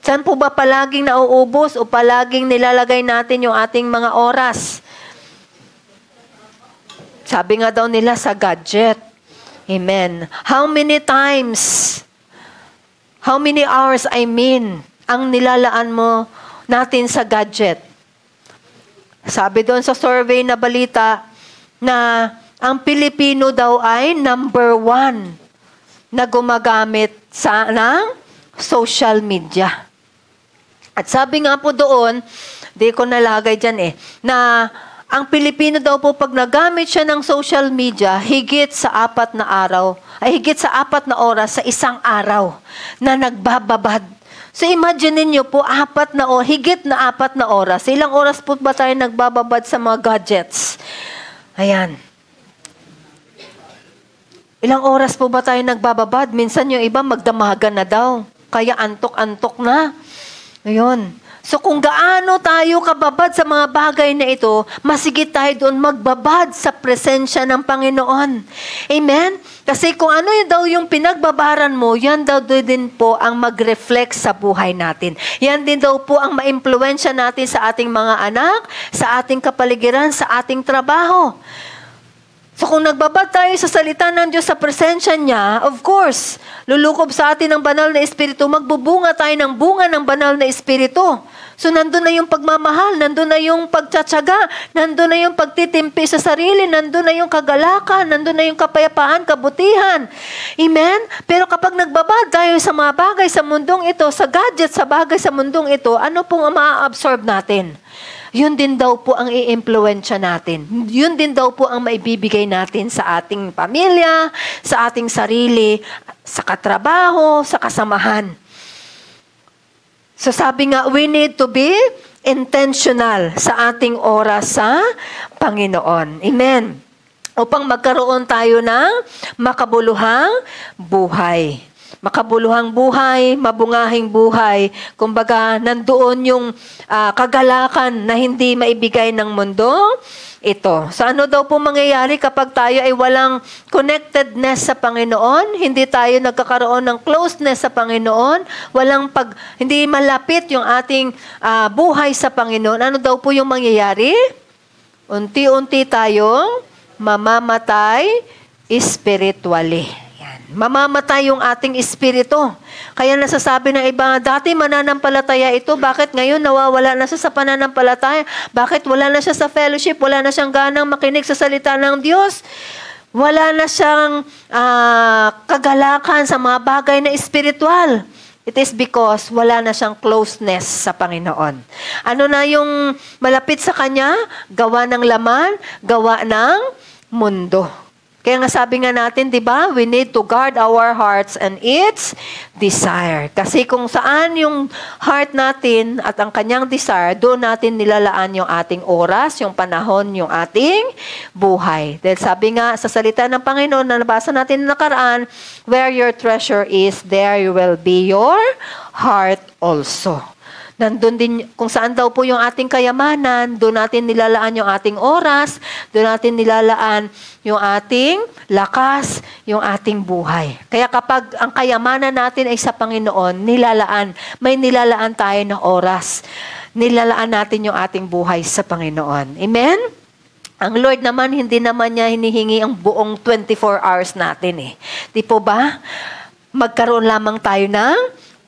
Saan po ba palaging nauubos o palaging nilalagay natin yung ating mga oras? Sabi nga daw nila sa gadget. Amen. How many hours, ang nilalaan mo natin sa gadget? Sabi doon sa survey na balita na ang Pilipino daw ay number 1 na gumagamit ng social media. At sabi nga po doon, di ko nalagay dyan na ang Pilipino daw po pag nagamit siya ng social media, higit sa 4 na oras sa isang araw na nagbababad. So imagine niyo po, higit na 4 na oras. Ilang oras po ba tayo nagbababad sa mga gadgets? Ayan. Ilang oras po ba tayo nagbababad? Minsan yung iba magdamagan na daw. Kaya antok-antok na. Ayun. So kung gaano tayo kababad sa mga bagay na ito, masigit tayo doon magbabad sa presensya ng Panginoon. Amen? Kasi kung ano daw yung pinagbabaran mo, yan daw din po ang mag-reflect sa buhay natin. Yan din daw po ang ma-impluwensya natin sa ating mga anak, sa ating kapaligiran, sa ating trabaho. So kung nagbabad tayo sa salita ng Diyos sa presensya niya, of course, lulukob sa atin ng banal na Espiritu, magbubunga tayo ng bunga ng banal na Espiritu. So, nandun na yung pagmamahal, nandun na yung pagtsatsaga, nandun na yung pagtitimpi sa sarili, nandun na yung kagalakan, nandun na yung kapayapaan, kabutihan. Amen? Pero kapag nagbabad tayo sa mga bagay sa mundong ito, sa gadget, sa bagay sa mundong ito, ano pong ma-absorb natin? Yun din daw po ang i-impluensya natin. Yun din daw po ang maibibigay natin sa ating pamilya, sa ating sarili, sa katrabaho, sa kasamahan. So sabi nga, we need to be intentional sa ating oras sa Panginoon. Amen. Upang magkaroon tayo ng makabuluhang buhay. Makabuluhang buhay, mabungahing buhay. Kumbaga, nandoon yung kagalakan na hindi maibigay ng mundo. Ito. So ano daw po mangyayari kapag tayo ay walang connectedness sa Panginoon? Hindi tayo nagkakaroon ng closeness sa Panginoon? Hindi malapit yung ating buhay sa Panginoon. Ano daw po yung mangyayari? Unti-unti tayong mamamatay spiritually. Mamamatay yung ating espiritu. Kaya nasasabi ng iba, dati mananampalataya ito, bakit ngayon nawawala na siya sa pananampalataya? Bakit wala na siya sa fellowship? Wala na siyang ganang makinig sa salita ng Diyos? Wala na siyang kagalakan sa mga bagay na espiritual. It is because wala na siyang closeness sa Panginoon. Ano na yung malapit sa Kanya? Gawa ng laman, gawa ng mundo. Kaya nga sabi nga natin, di ba, we need to guard our hearts and its desire. Kasi kung saan yung heart natin at ang kanyang desire, doon natin nilalaan yung ating oras, yung panahon, yung ating buhay. Dahil sabi nga sa salita ng Panginoon na nabasa natin nakaraan, where your treasure is, there will be your heart also. Nandun din, kung saan daw po yung ating kayamanan, doon natin nilalaan yung ating oras, doon natin nilalaan yung ating lakas, yung ating buhay. Kaya kapag ang kayamanan natin ay sa Panginoon, may nilalaan tayo na oras. Nilalaan natin yung ating buhay sa Panginoon. Amen? Ang Lord naman, hindi naman niya hinihingi ang buong 24 hours natin eh. Di po ba? Magkaroon lamang tayo ng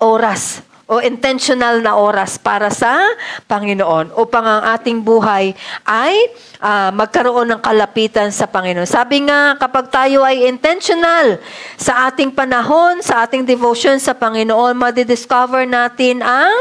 oras o intentional na oras para sa Panginoon upang ang ating buhay ay magkaroon ng kalapitan sa Panginoon. Sabi nga, kapag tayo ay intentional sa ating panahon, sa ating devotion sa Panginoon, madidiscover natin ang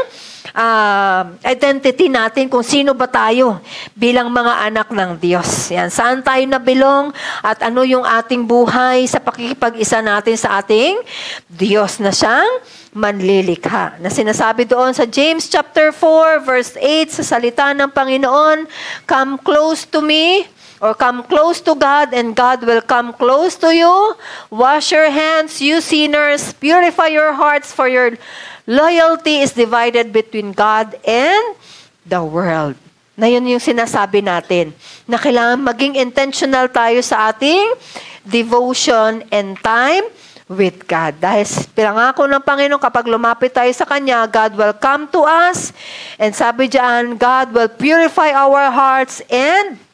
identity natin kung sino ba tayo bilang mga anak ng Diyos. Yan, saan tayo nabilong at ano yung ating buhay sa pakikipag-isa natin sa ating Diyos na siyang manlilikha. Na sinasabi doon sa James chapter 4 verse 8 sa salita ng Panginoon, come close to me, or come close to God and God will come close to you. Wash your hands, you sinners, purify your hearts, for your loyalty is divided between God and the world. Na yun yung sinasabi natin, na kailangan maging intentional tayo sa ating devotion and time with God. Dahil pinangako ng Panginoon, kapag lumapit tayo sa Kanya, God will come to us. And sabi diyan, God will purify our hearts, and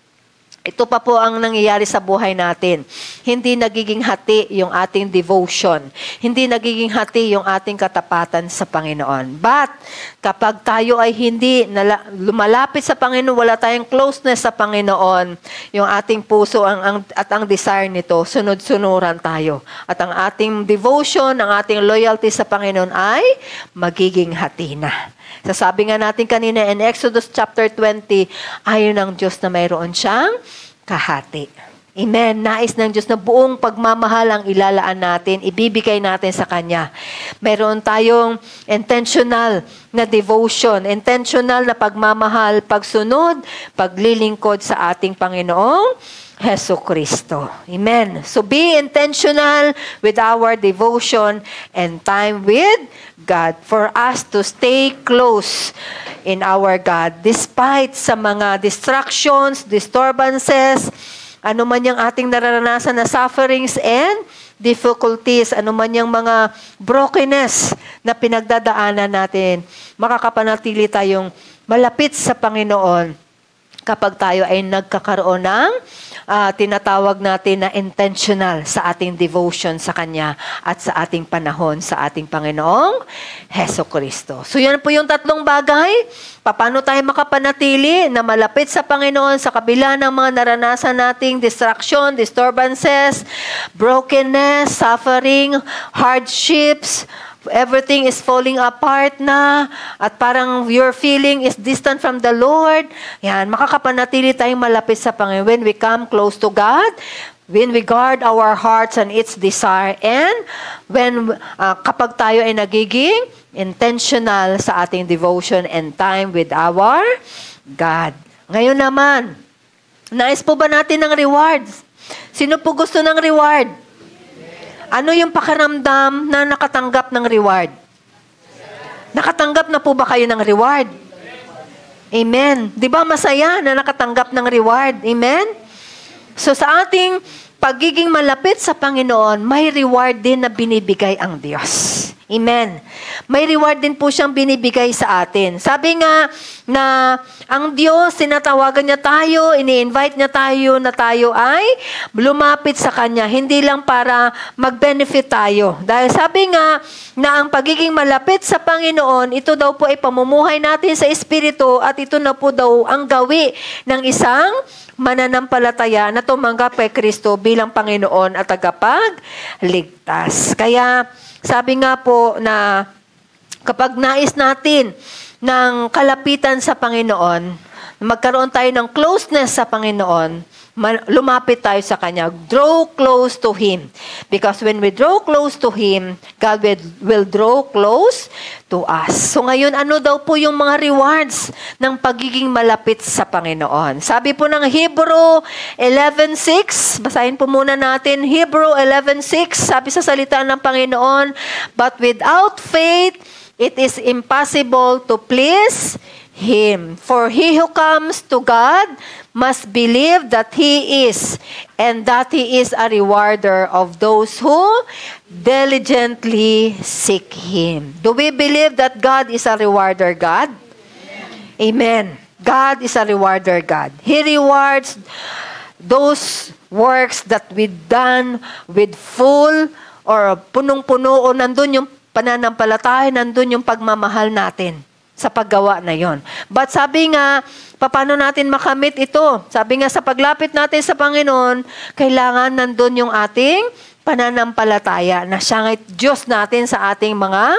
ito pa po ang nangyayari sa buhay natin. Hindi nagiging hati yung ating devotion. Hindi nagiging hati yung ating katapatan sa Panginoon. But, kapag tayo ay hindi lumalapit sa Panginoon, wala tayong closeness sa Panginoon, yung ating puso at ang desire nito, sunod-sunuran tayo. At ang ating devotion, ang ating loyalty sa Panginoon ay magiging hati na. Sasabi nga natin kanina in Exodus chapter 20, ayon ng Diyos na mayroon siyang kahati. Amen. Nais ng Diyos na buong pagmamahal ang ilalaan natin, ibibigay natin sa Kanya. Mayroon tayong intentional na devotion, intentional na pagmamahal, pagsunod, paglilingkod sa ating Panginoong Jesucristo. Amen. So be intentional with our devotion and time with God for us to stay close in our God despite sa mga distractions, disturbances, ano man yung ating nararanasan na sufferings and difficulties, ano man yung mga brokenness na pinagdadaanan natin, makakapanatili tayong malapit sa Panginoon kapag tayo ay nagkakaroon ng tinatawag natin na intentional sa ating devotion sa Kanya at sa ating panahon sa ating Panginoong Hesukristo. So yan po yung tatlong bagay. Paano tayo makapanatili na malapit sa Panginoon sa kabila ng mga naranasan nating distraction, disturbances, brokenness, suffering, hardships, everything is falling apart na at parang your feeling is distant from the Lord. Yan, makakapanatili tayong malapit sa Panginoon when we come close to God, when we guard our hearts and its desire, and when kapag tayo ay nagiging intentional sa ating devotion and time with our God. Ngayon naman, nais po ba natin ng rewards? Sino po gusto ng reward? Ano yung pakiramdam na nakatanggap ng reward? Nakatanggap na po ba kayo ng reward? Amen. Di ba masaya na nakatanggap ng reward? Amen? So sa ating pagiging malapit sa Panginoon, may reward din na binibigay ang Diyos. Amen. May reward din po siyang binibigay sa atin. Sabi nga na ang Diyos, sinatawagan niya tayo, ini-invite niya tayo na tayo ay lumapit sa Kanya. Hindi lang para mag-benefit tayo. Dahil sabi nga na ang pagiging malapit sa Panginoon, ito daw po ay pamumuhay natin sa Espiritu at ito na po daw ang gawi ng isang mananampalataya na tumanggap kay Kristo bilang Panginoon at tagapagligtas. Kaya sabi nga po na kapag nais natin ng kalapitan sa Panginoon, magkaroon tayo ng closeness sa Panginoon, lumapit tayo sa Kanya. Draw close to Him. Because when we draw close to Him, God will draw close to us. So ngayon, ano daw po yung mga rewards ng pagiging malapit sa Panginoon? Sabi po ng Hebrew 11:6, basahin po muna natin, Hebrew 11:6, sabi sa salita ng Panginoon, but without faith, it is impossible to please Him. For he who comes to God must believe that He is, and that He is a rewarder of those who diligently seek Him. Do we believe that God is a rewarder God? Amen. God is a rewarder God. He rewards those works that we done with full or punong-puno o nandun yung pananampalataya, nandun yung pagmamahal natin sa paggawa na yon. But sabi nga, paano natin makamit ito? Sabi nga, sa paglapit natin sa Panginoon, kailangan nandun yung ating pananampalataya na siya nga Diyos natin sa ating mga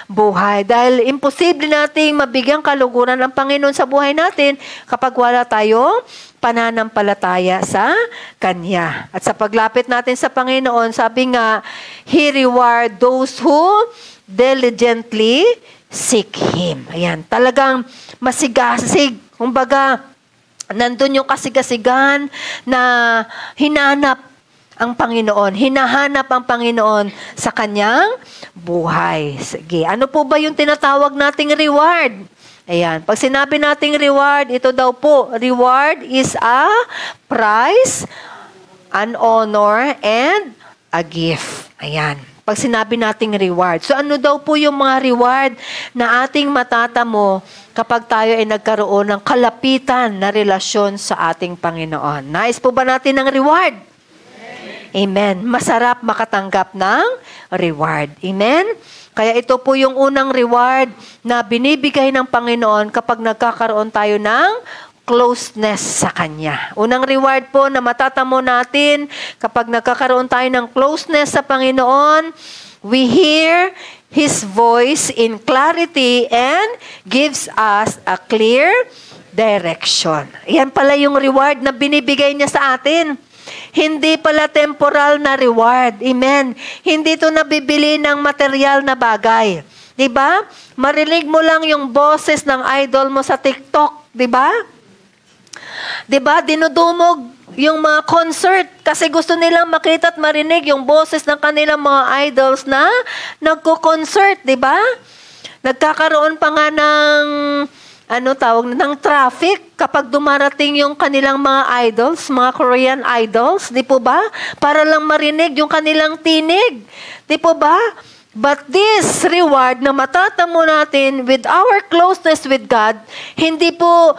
buhay. Dahil imposible nating mabigyang kaluguran ng Panginoon sa buhay natin kapag wala tayong pananampalataya sa Kanya. At sa paglapit natin sa Panginoon, sabi nga, He reward those who diligently seek Him. Ayan, talagang masigasig. Kumbaga, nandun yung kasigasigan na hinanap ang Panginoon. Hinahanap ang Panginoon sa kanyang buhay. Sige, ano po ba yung tinatawag nating reward? Ayan, pag sinabi nating reward, ito daw po, reward is a prize, an honor, and a gift. Ayan. Pag sinabi nating reward. So ano daw po yung mga reward na ating matatamo kapag tayo ay nagkaroon ng kalapitan na relasyon sa ating Panginoon? Nais po ba natin ng reward? Amen. Masarap makatanggap ng reward. Amen? Kaya ito po yung unang reward na binibigay ng Panginoon kapag nagkakaroon tayo ng closeness sa Kanya. Unang reward po na matatamo natin kapag nagkakaroon tayo ng closeness sa Panginoon, we hear His voice in clarity and gives us a clear direction. Yan pala yung reward na binibigay niya sa atin. Hindi pala temporal na reward. Amen. Hindi ito nabibili ng material na bagay. Diba? Marinig mo lang yung boses ng idol mo sa TikTok. Diba? Diba? Dinudumog yung mga concert kasi gusto nilang makita at marinig yung boses ng kanilang mga idols na nagko-concert. Diba? Nagkakaroon pa nga ng ng traffic kapag dumarating yung kanilang mga idols, mga Korean idols, di po ba? Para lang marinig yung kanilang tinig. Di po ba? But this reward na matatamo natin with our closeness with God, hindi po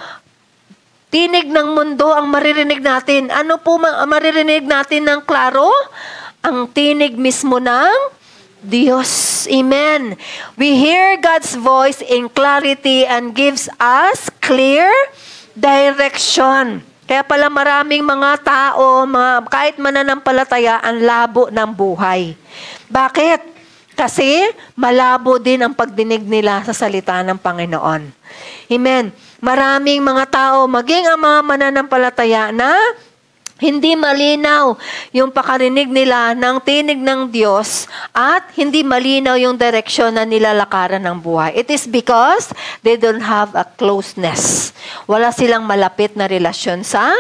tinig ng mundo ang maririnig natin. Ano po maririnig natin ng klaro? Ang tinig mismo ng Diyos. Amen. We hear God's voice in clarity and gives us clear direction. Kaya pala maraming mga tao, kahit mananampalataya, ang labo ng buhay. Bakit? Kasi malabo din ang pagdinig nila sa salita ng Panginoon. Amen. Maraming mga tao, maging ang mga mananampalataya na hindi malinaw yung pakarinig nila ng tinig ng Diyos at hindi malinaw yung direksyon na nilalakaran ng buhay. It is because they don't have a closeness. Wala silang malapit na relasyon sa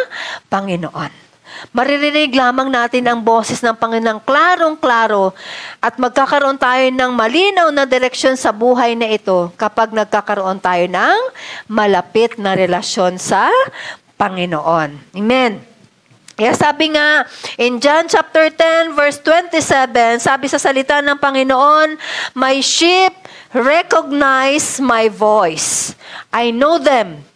Panginoon. Maririnig lamang natin ang boses ng Panginoon klarong-klaro at magkakaroon tayo ng malinaw na direksyon sa buhay na ito kapag nagkakaroon tayo ng malapit na relasyon sa Panginoon. Amen. Kaya sabi nga, in John chapter 10, verse 27, sabi sa salita ng Panginoon, "My sheep recognize my voice. I know them,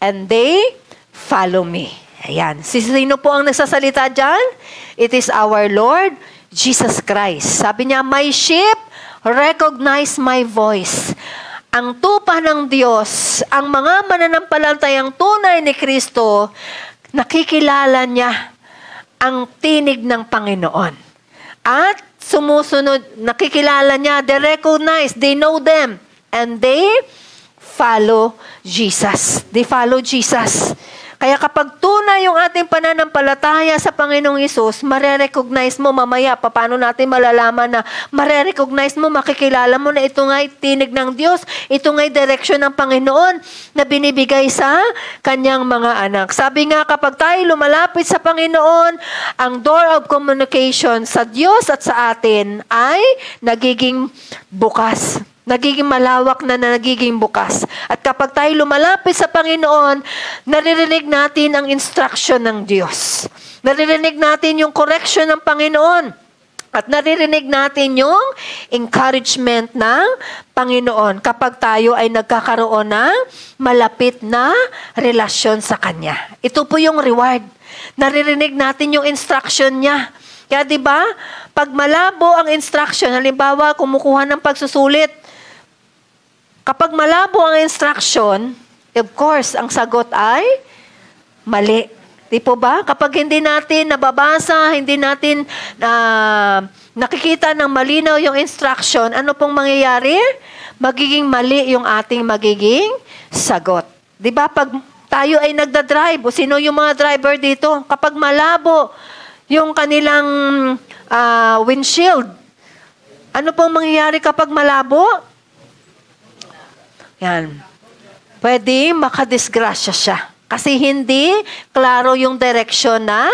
and they follow me." Ayan. Sino po ang nagsasalita dyan? It is our Lord Jesus Christ. Sabi niya, "My sheep recognize my voice." Ang tupa ng Diyos, ang mga mananampalatayang tunay ni Kristo, nakikilala niya ang tinig ng Panginoon. At sumusunod, nakikilala niya, they recognize, they know them, and they follow Jesus. They follow Jesus. Kaya kapag tunay yung ating pananampalataya sa Panginoong Hesus, marerecognize mo mamaya. Paano natin malalaman na marerecognize mo, makikilala mo na ito nga'y tinig ng Diyos, ito nga'y direksyon ng Panginoon na binibigay sa kanyang mga anak. Sabi nga, kapag tayo lumalapit sa Panginoon, ang door of communication sa Diyos at sa atin ay nagiging bukas. Nagiging malawak na nagiging bukas. At kapag tayo lumalapit sa Panginoon, naririnig natin ang instruction ng Diyos. Naririnig natin yung correction ng Panginoon. At naririnig natin yung encouragement ng Panginoon kapag tayo ay nagkakaroon ng malapit na relasyon sa Kanya. Ito po yung reward. Naririnig natin yung instruction niya. Kaya 'di ba, pag malabo ang instruction, halimbawa kumukuha ng pagsusulit, kapag malabo ang instruction, of course, ang sagot ay mali. Di po ba? Kapag hindi natin nababasa, hindi natin nakikita ng malinaw yung instruction, ano pong mangyayari? Magiging mali yung ating magiging sagot. Di ba? Pag tayo ay nagdadrive, o sino yung mga driver dito? Kapag malabo yung kanilang windshield, ano pong mangyayari kapag malabo? Yan. Pwede makadisgrasya siya. Kasi hindi klaro yung direksyon na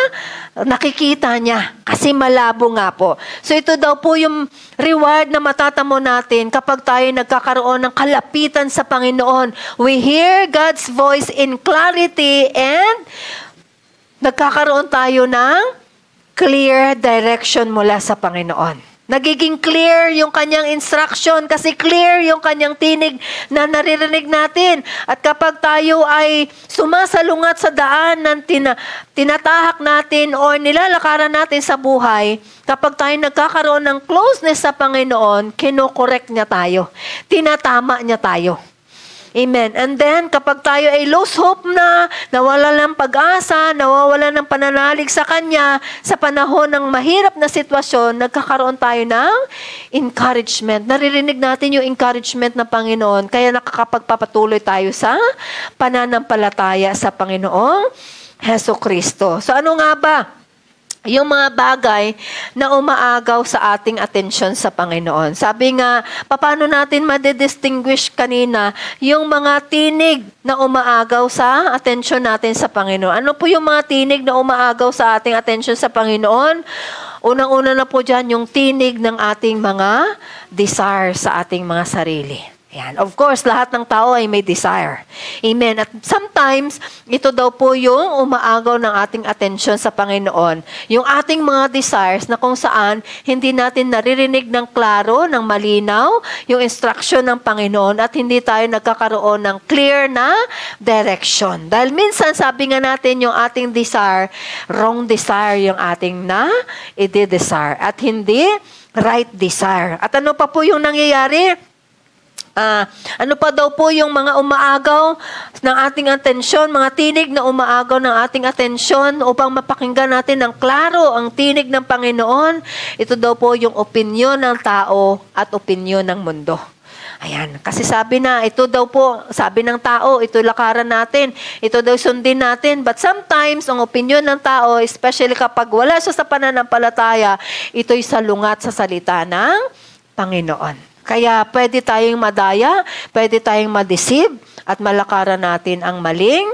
nakikita niya. Kasi malabo nga po. So ito daw po yung reward na matatamo natin kapag tayo nagkakaroon ng kalapitan sa Panginoon. We hear God's voice in clarity and nagkakaroon tayo ng clear direction mula sa Panginoon. Nagiging clear yung kanyang instruction kasi clear yung kanyang tinig na naririnig natin. At kapag tayo ay sumasalungat sa daan ng tinatahak natin o nilalakaran natin sa buhay, kapag tayo nagkakaroon ng closeness sa Panginoon, kinokorek niya tayo. Tinatama niya tayo. Amen. And then, kapag tayo ay lose hope na, nawala ng pag-asa, nawawala ng pananalig sa Kanya, sa panahon ng mahirap na sitwasyon, nagkakaroon tayo ng encouragement. Naririnig natin yung encouragement ng Panginoon, kaya nakakapagpapatuloy tayo sa pananampalataya sa Panginoong Hesukristo. So ano nga ba? Yung mga bagay na umaagaw sa ating atensyon sa Panginoon. Sabi nga, paano natin madidistinguish kanina yung mga tinig na umaagaw sa atensyon natin sa Panginoon? Ano po yung mga tinig na umaagaw sa ating atensyon sa Panginoon? Unang-una na po dyan yung tinig ng ating mga desire sa ating mga sarili. Ayan. Of course, lahat ng tao ay may desire. Amen. At sometimes, ito daw po yung umaagaw ng ating atensyon sa Panginoon. Yung ating mga desires na kung saan hindi natin naririnig ng klaro, ng malinaw, yung instruction ng Panginoon at hindi tayo nagkakaroon ng clear na direction. Dahil minsan, sabi nga natin yung ating desire, wrong desire yung ating i-desire at hindi right desire. At ano pa po yung nangyayari? Ano pa daw po yung mga umaagaw ng ating atensyon, mga tinig na umaagaw ng ating atensyon upang mapakinggan natin ng klaro ang tinig ng Panginoon? Ito daw po yung opinyon ng tao at opinyon ng mundo. Ayan, kasi sabi na, ito daw po, sabi ng tao, ito lakaran natin, ito daw sundin natin. But sometimes, ang opinyon ng tao, especially kapag wala siya sa pananampalataya, ito'y salungat sa salita ng Panginoon. Kaya pwede tayong madaya, pwede tayong madeceive at malakaran natin ang maling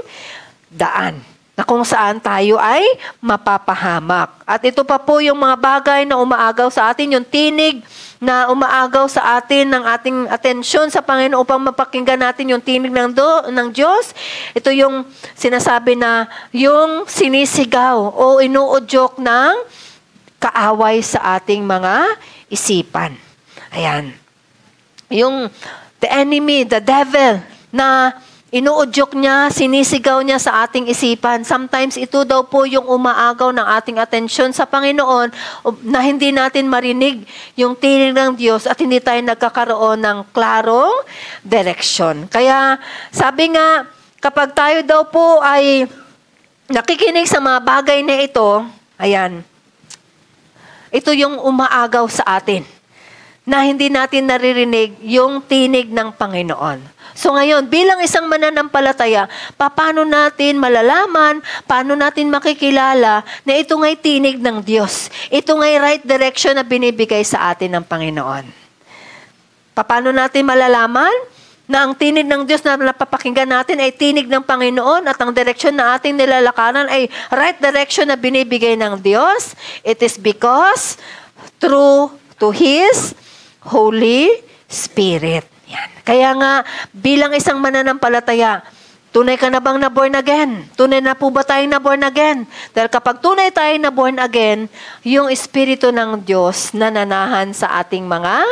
daan na kung saan tayo ay mapapahamak. At ito pa po yung mga bagay na umaagaw sa atin, yung tinig na umaagaw sa atin ng ating atensyon sa Panginoon upang mapakinggan natin yung tinig ng Diyos. Ito yung sinasabi na yung sinisigaw o inuudyok ng kaaway sa ating mga isipan. Ayan. Yung the enemy, the devil, na inuudyok niya, sinisigaw niya sa ating isipan. Sometimes ito daw po yung umaagaw ng ating atensyon sa Panginoon na hindi natin marinig yung tinig ng Diyos at hindi tayo nagkakaroon ng klarong direksyon. Kaya sabi nga, kapag tayo daw po ay nakikinig sa mga bagay na ito, ayan, ito yung umaagaw sa atin na hindi natin naririnig yung tinig ng Panginoon. So ngayon, bilang isang mananampalataya, paano natin malalaman, paano natin makikilala na ito nga'y tinig ng Diyos? Ito nga'y right direction na binibigay sa atin ng Panginoon. Paano natin malalaman na ang tinig ng Diyos na napapakinggan natin ay tinig ng Panginoon at ang direksyon na ating nilalakaran ay right direction na binibigay ng Diyos? It is because through to His Holy Spirit. Yan. Kaya nga, bilang isang mananampalataya, tunay ka na bang na born again? Tunay na po ba tayong na born again? Dahil kapag tunay tayo na born again, yung Espiritu ng Diyos nananahan sa ating mga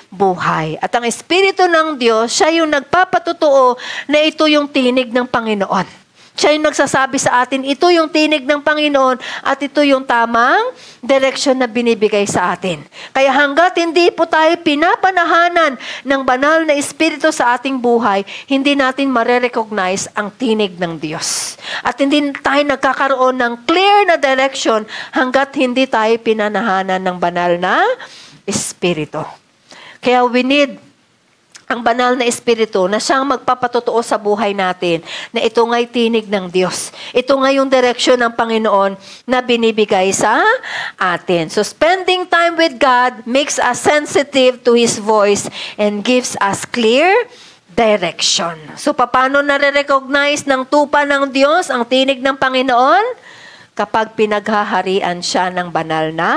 buhay. At ang Espiritu ng Diyos, siya yung nagpapatutuo na ito yung tinig ng Panginoon. Siya yung nagsasabi sa atin, ito yung tinig ng Panginoon at ito yung tamang direksyon na binibigay sa atin. Kaya hanggat hindi po tayo pinapanahanan ng banal na Espiritu sa ating buhay, hindi natin marerecognize ang tinig ng Diyos. At hindi tayo nagkakaroon ng clear na direction hanggat hindi tayo pinanahanan ng banal na Espiritu. Kaya we need ang banal na Espiritu na siyang magpapatotoo sa buhay natin na ito nga'y tinig ng Diyos. Ito nga yung direksyon ng Panginoon na binibigay sa atin. So spending time with God makes us sensitive to His voice and gives us clear direction. So paano nare-recognize ng tupa ng Diyos ang tinig ng Panginoon? Kapag pinaghaharian siya ng banal na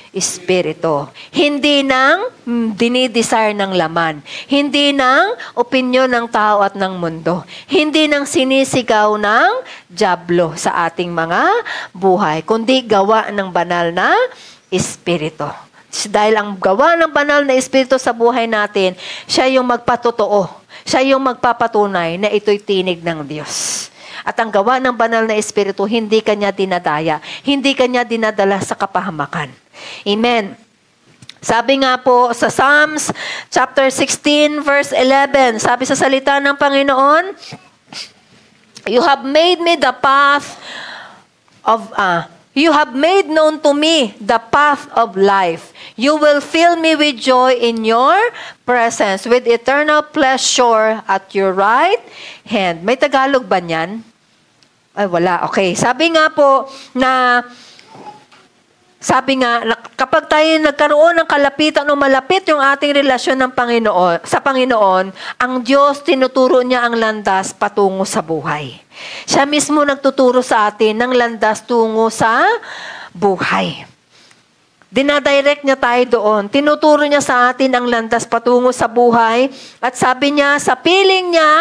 Espiritu. Hindi ng dinidesire ng laman. Hindi ng opinyon ng tao at ng mundo. Hindi ng sinisigaw ng dyablo sa ating mga buhay, kundi gawa ng banal na Espiritu. Dahil ang gawa ng banal na Espiritu sa buhay natin, siya yung magpatotoo. Siya yung magpapatunay na ito'y tinig ng Diyos. At ang gawa ng banal na Espiritu, hindi kanya dinadaya. Hindi kanya dinadala sa kapahamakan. Amen. Sabi nga po sa Psalms chapter 16 verse 11, sabi sa salita ng Panginoon, You have made known to me the path of life. You will fill me with joy in your presence, with eternal pleasure at your right hand. May Tagalog ba niyan? Ay, wala. Okay. Sabi nga kapag tayo nagkaroon ng kalapitan o malapit yung ating relasyon sa Panginoon, ang Diyos tinuturo niya ang landas patungo sa buhay. Siya mismo nagtuturo sa atin ng landas tungo sa buhay. Dinadirect niya tayo doon. Tinuturo niya sa atin ang landas patungo sa buhay. At sabi niya, sa piling niya,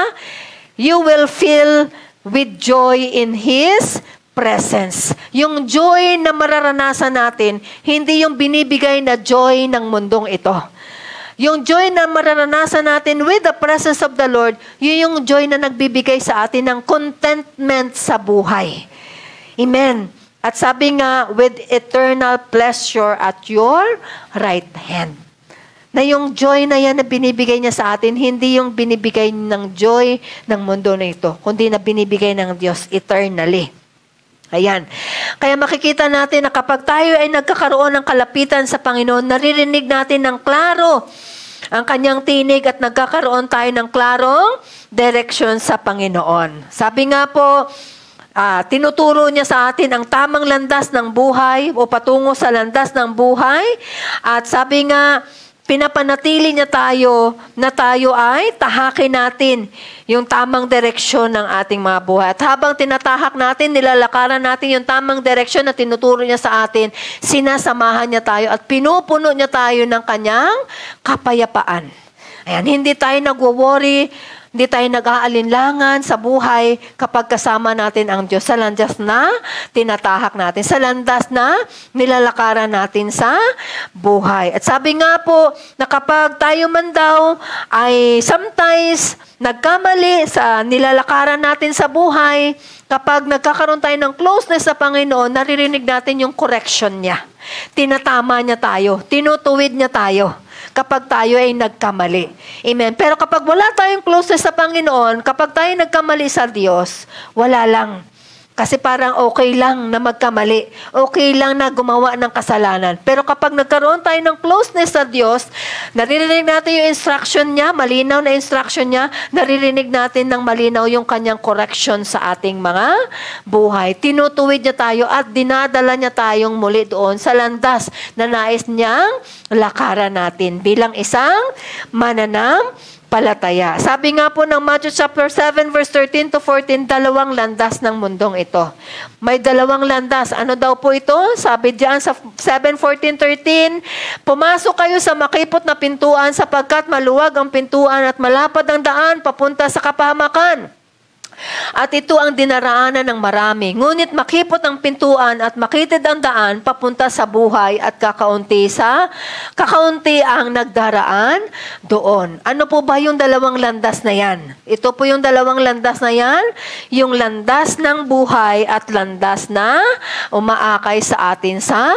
you will feel with joy in His presence. Yung joy na mararanasan natin, hindi yung binibigay na joy ng mundong ito. Yung joy na mararanasan natin with the presence of the Lord, yun yung joy na nagbibigay sa atin ng contentment sa buhay. Amen. At sabi nga, with eternal pleasure at your right hand. Na yung joy na yan na binibigay niya sa atin, hindi yung binibigay ng joy ng mundo na ito, kundi na binibigay ng Diyos eternally. Ayan. Kaya makikita natin na kapag tayo ay nagkakaroon ng kalapitan sa Panginoon, naririnig natin ng klaro ang kanyang tinig at nagkakaroon tayo ng klarong direksyon sa Panginoon. Sabi nga po, tinuturo niya sa atin ang tamang landas ng buhay o patungo sa landas ng buhay. At sabi nga, pinapanatili niya tayo na tayo ay tahakin natin yung tamang direksyon ng ating mga buhay. At habang tinatahak natin, nilalakaran natin yung tamang direksyon na tinuturo niya sa atin, sinasamahan niya tayo at pinupuno niya tayo ng kanyang kapayapaan. Ayan, hindi tayo nagwo-worry, hindi tayo nag-aalinlangan sa buhay kapag kasama natin ang Diyos sa landas na tinatahak natin, sa landas na nilalakaran natin sa buhay. At sabi nga po na kapag tayo man daw ay sometimes nagkamali sa nilalakaran natin sa buhay, kapag nagkakaroon tayo ng closeness sa Panginoon, naririnig natin yung correction niya. Tinatama niya tayo, tinutuwid niya tayo kapag tayo ay nagkamali. Amen. Pero kapag wala tayong closeness sa Panginoon, kapag tayo nagkamali sa Diyos, wala lang. Kasi parang okay lang na magkamali. Okay lang na gumawa ng kasalanan. Pero kapag nagkaroon tayo ng closeness sa Diyos, naririnig natin yung instruction niya, malinaw na instruction niya, naririnig natin ng malinaw yung kanyang correction sa ating mga buhay. Tinutuwid niya tayo at dinadala niya tayong muli doon sa landas na nais niyang lakaran natin bilang isang mananampalataya. Sabi nga po ng Matthew chapter 7 verse 13 to 14, dalawang landas ng mundong ito. May dalawang landas. Ano daw po ito? Sabi diyan sa 7:14-13, pumasok kayo sa makipot na pintuan sapagkat maluwag ang pintuan at malapad ang daan papunta sa kapahamakan. At ito ang dinaraanan ng marami. Ngunit makipot ang pintuan at makitid ang daan papunta sa buhay at kakaunti ang nagdaraan doon. Ano po ba yung dalawang landas na yan? Ito po yung dalawang landas na yan, yung landas ng buhay at landas na umaakay sa atin sa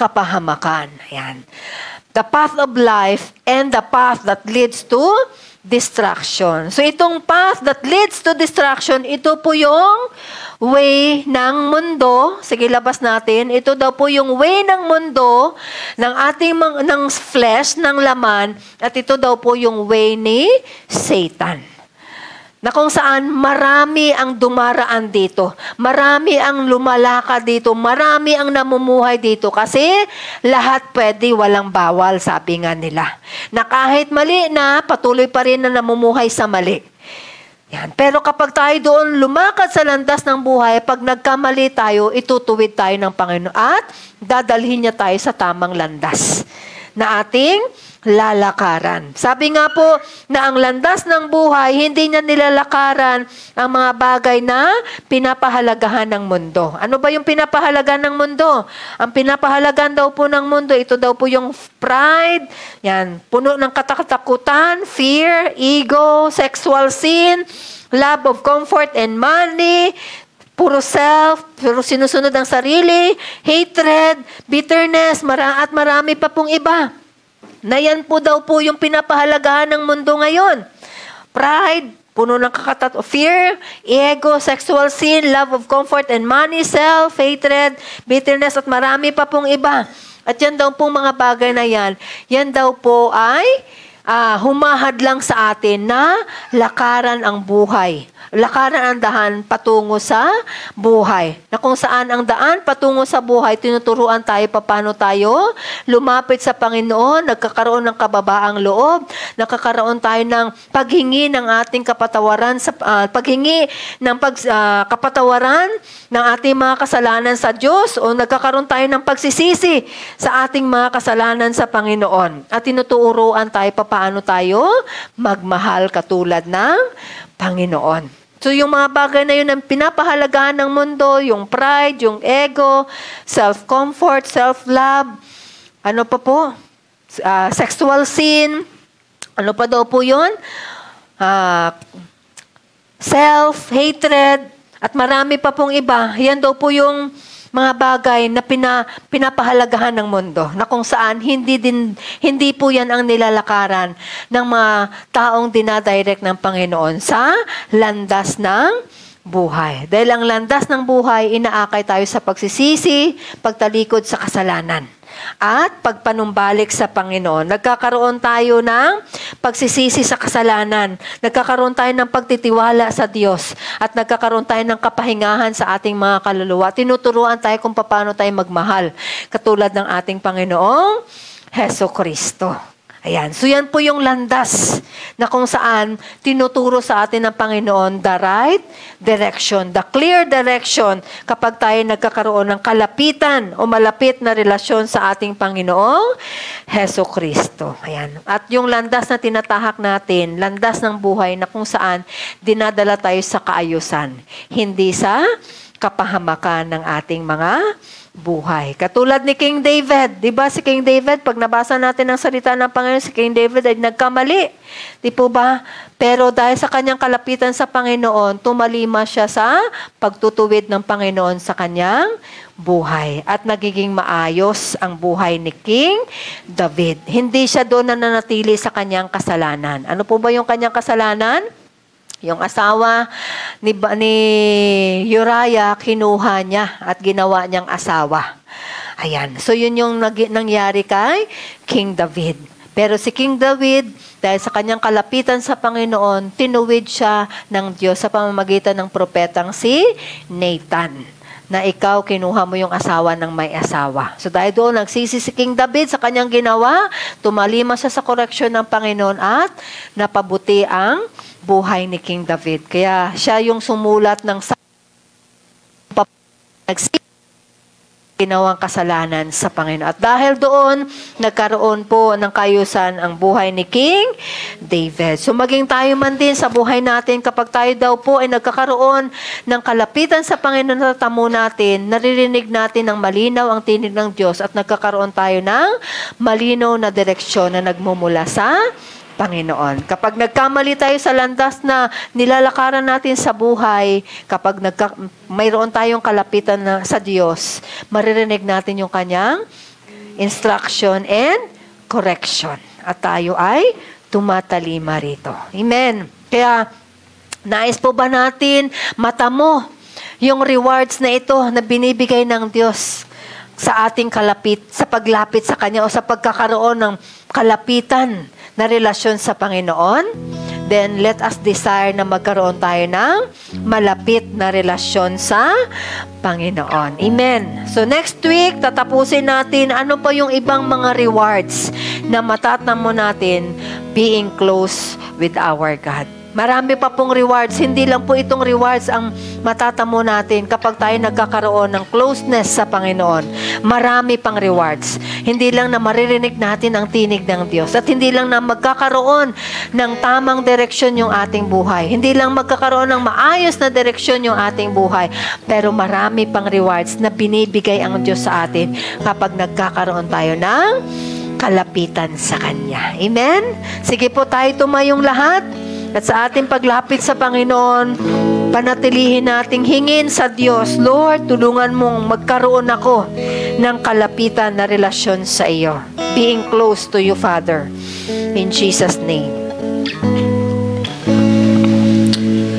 kapahamakan. Ayan. The path of life and the path that leads to distraction. So itong path that leads to distraction, ito po yung way ng mundo. Sige, labas natin. Ito daw po yung way ng mundo ng ating ng flesh, ng laman, at ito daw po yung way ni Satan. Na kung saan marami ang dumaraan dito. Marami ang lumalakad dito. Marami ang namumuhay dito. Kasi lahat pwede, walang bawal, sabi nga nila. Na kahit mali na, patuloy pa rin na namumuhay sa mali. Yan. Pero kapag tayo doon lumakad sa landas ng buhay, pag nagkamali tayo, itutuwid tayo ng Panginoon at dadalhin niya tayo sa tamang landas na ating lalakaran. Sabi nga po na ang landas ng buhay, hindi niya nilalakaran ang mga bagay na pinapahalagahan ng mundo. Ano ba yung pinapahalagahan ng mundo? Ang pinapahalagahan daw po ng mundo, ito daw po yung pride, yan, puno ng katatakutan, fear, ego, sexual sin, love of comfort and money, puro self, puro sinusunod ang sarili, hatred, bitterness, at marami pa pong iba. Na yan po daw po yung pinapahalagahan ng mundo ngayon. Pride, puno ng fear, ego, sexual sin, love of comfort and money, self, hatred, bitterness, at marami pa pong iba. At yan daw pong mga bagay na yan daw po ay humahad lang sa atin na lakaran ang buhay lakaran ang daan patungo sa buhay. Na kung saan ang daan patungo sa buhay, tinuturuan tayo paano tayo lumapit sa Panginoon, nagkakaroon ng kababaang loob, nakakaroon tayo ng paghingi ng ating kapatawaran, paghingi ng kapatawaran ng ating mga kasalanan sa Diyos, o nagkakaroon tayo ng pagsisisi sa ating mga kasalanan sa Panginoon. At tinuturuan tayo paano tayo magmahal katulad ng Panginoon. So yung mga bagay na yun ang pinapahalagahan ng mundo, yung pride, yung ego, self-comfort, self-love, ano pa po? Sexual sin, ano pa daw po yun? Self-hatred, at marami pa pong iba. Yan daw po yung mga bagay na pinapahalagahan ng mundo, na kung saan hindi po yan ang nilalakaran ng mga taong dinadirect ng Panginoon sa landas ng buhay. Dahil ang landas ng buhay, inaakay tayo sa pagsisisi, pagtalikod sa kasalanan, at pagpanumbalik sa Panginoon. Nagkakaroon tayo ng pagsisisi sa kasalanan. Nagkakaroon tayo ng pagtitiwala sa Diyos. At nagkakaroon tayo ng kapahingahan sa ating mga kaluluwa. Tinuturuan tayo kung paano tayo magmahal. Katulad ng ating Panginoong Hesukristo. Ayan. So yan po yung landas na kung saan tinuturo sa atin ng Panginoon the right direction, the clear direction kapag tayo nagkakaroon ng kalapitan o malapit na relasyon sa ating Panginoong Hesukristo. Ayan. At yung landas na tinatahak natin, landas ng buhay na kung saan dinadala tayo sa kaayusan, hindi sa kapahamakan ng ating mga buhay. Katulad ni King David. Di ba si King David, pag nabasa natin ang salita ng Panginoon, si King David ay nagkamali. Di po ba? Pero dahil sa kanyang kalapitan sa Panginoon, tumalima siya sa pagtutuwid ng Panginoon sa kanyang buhay. At nagiging maayos ang buhay ni King David. Hindi siya doon nananatili sa kanyang kasalanan. Ano po ba yung kanyang kasalanan? Yung asawa ni Uriah, kinuha niya at ginawa niyang asawa. Ayan. So, yun yung nangyari kay King David. Pero si King David, dahil sa kanyang kalapitan sa Panginoon, tinuwid siya ng Diyos sa pamamagitan ng propetang si Nathan, na ikaw kinuha mo yung asawa ng may asawa. So dahil doon, nagsisi si King David sa kanyang ginawa, tumalima siya sa koreksyon ng Panginoon at napabuti ang buhay ni King David. Kaya siya yung sumulat ng ginawang kasalanan sa Panginoon. At dahil doon, nagkaroon po ng kaayusan ang buhay ni King David. So maging tayo man din sa buhay natin, kapag tayo daw po ay nagkakaroon ng kalapitan sa Panginoon na tamo natin, naririnig natin ng malinaw ang tinig ng Diyos at nagkakaroon tayo ng malinaw na direksyon na nagmumula sa Panginoon. Kapag nagkamali tayo sa landas na nilalakaran natin sa buhay, kapag mayroon tayong kalapitan na sa Diyos, maririnig natin yung kanyang instruction and correction. At tayo ay tumatalima rito. Amen. Kaya, nais po ba natin matamo yung rewards na ito na binibigay ng Diyos sa ating sa paglapit sa Kanya o sa pagkakaroon ng kalapitan na relasyon sa Panginoon? Then let us desire na magkaroon tayo ng malapit na relasyon sa Panginoon. Amen. So next week, tatapusin natin ano pa yung ibang mga rewards na matatamo natin being close with our God. Marami pa pong rewards. Hindi lang po itong rewards ang matatamo natin kapag tayo nagkakaroon ng closeness sa Panginoon. Marami pang rewards. Hindi lang na maririnig natin ang tinig ng Diyos. At hindi lang na magkakaroon ng tamang direksyon yung ating buhay. Hindi lang magkakaroon ng maayos na direksyon yung ating buhay. Pero marami pang rewards na binibigay ang Diyos sa atin kapag nagkakaroon tayo ng kalapitan sa Kanya. Amen? Sige po, tayo tumayong lahat. At sa ating paglapit sa Panginoon, panatilihin nating hingin sa Diyos, Lord, tulungan mong magkaroon ako ng kalapitan na relasyon sa iyo. Being close to you, Father. In Jesus' name.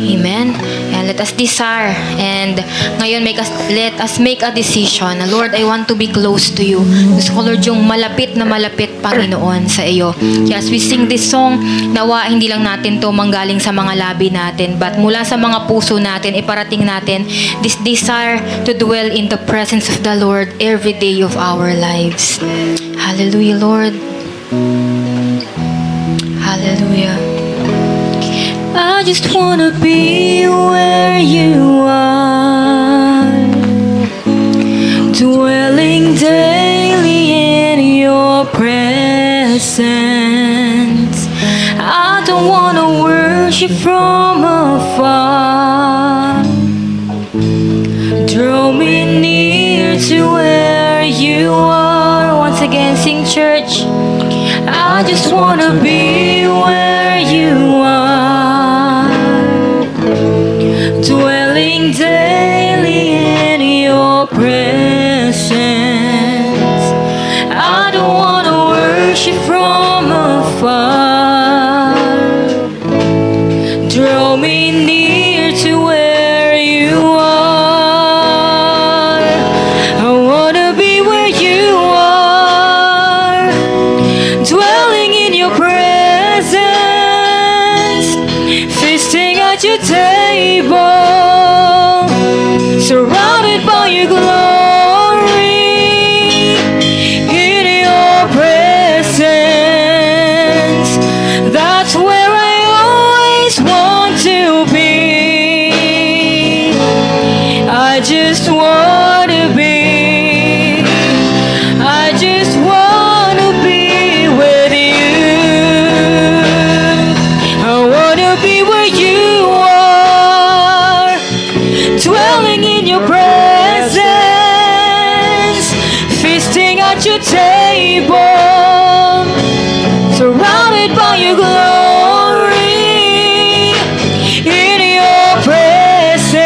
Amen. And let let us desire and ngayon let us make a decision. Lord, I want to be close to you. Gusto ko, Lord, yung malapit na malapit, Panginoon, sa iyo. Kaya as we sing this song, nawa hindi lang natin to manggaling sa mga labi natin, but mula sa mga puso natin, iparating natin this desire to dwell in the presence of the Lord every day of our lives. Hallelujah, Lord. Hallelujah. I just wanna be where you are, dwelling daily in your presence. I don't wanna worship from afar. Draw me near to where you are. Once again, sing, church. I just wanna be where you are, dwelling daily in your presence. I don't wanna worship from afar. Draw me near to where you are. I wanna be where you are, dwelling in your presence, feasting at your table, surrounded by your glory, in your presence. That's where I always want to be. I just wanna be. I just wanna be with you. I wanna be where you are, dwelling in your presence, feasting at your table, surrounded by your glory, in your presence.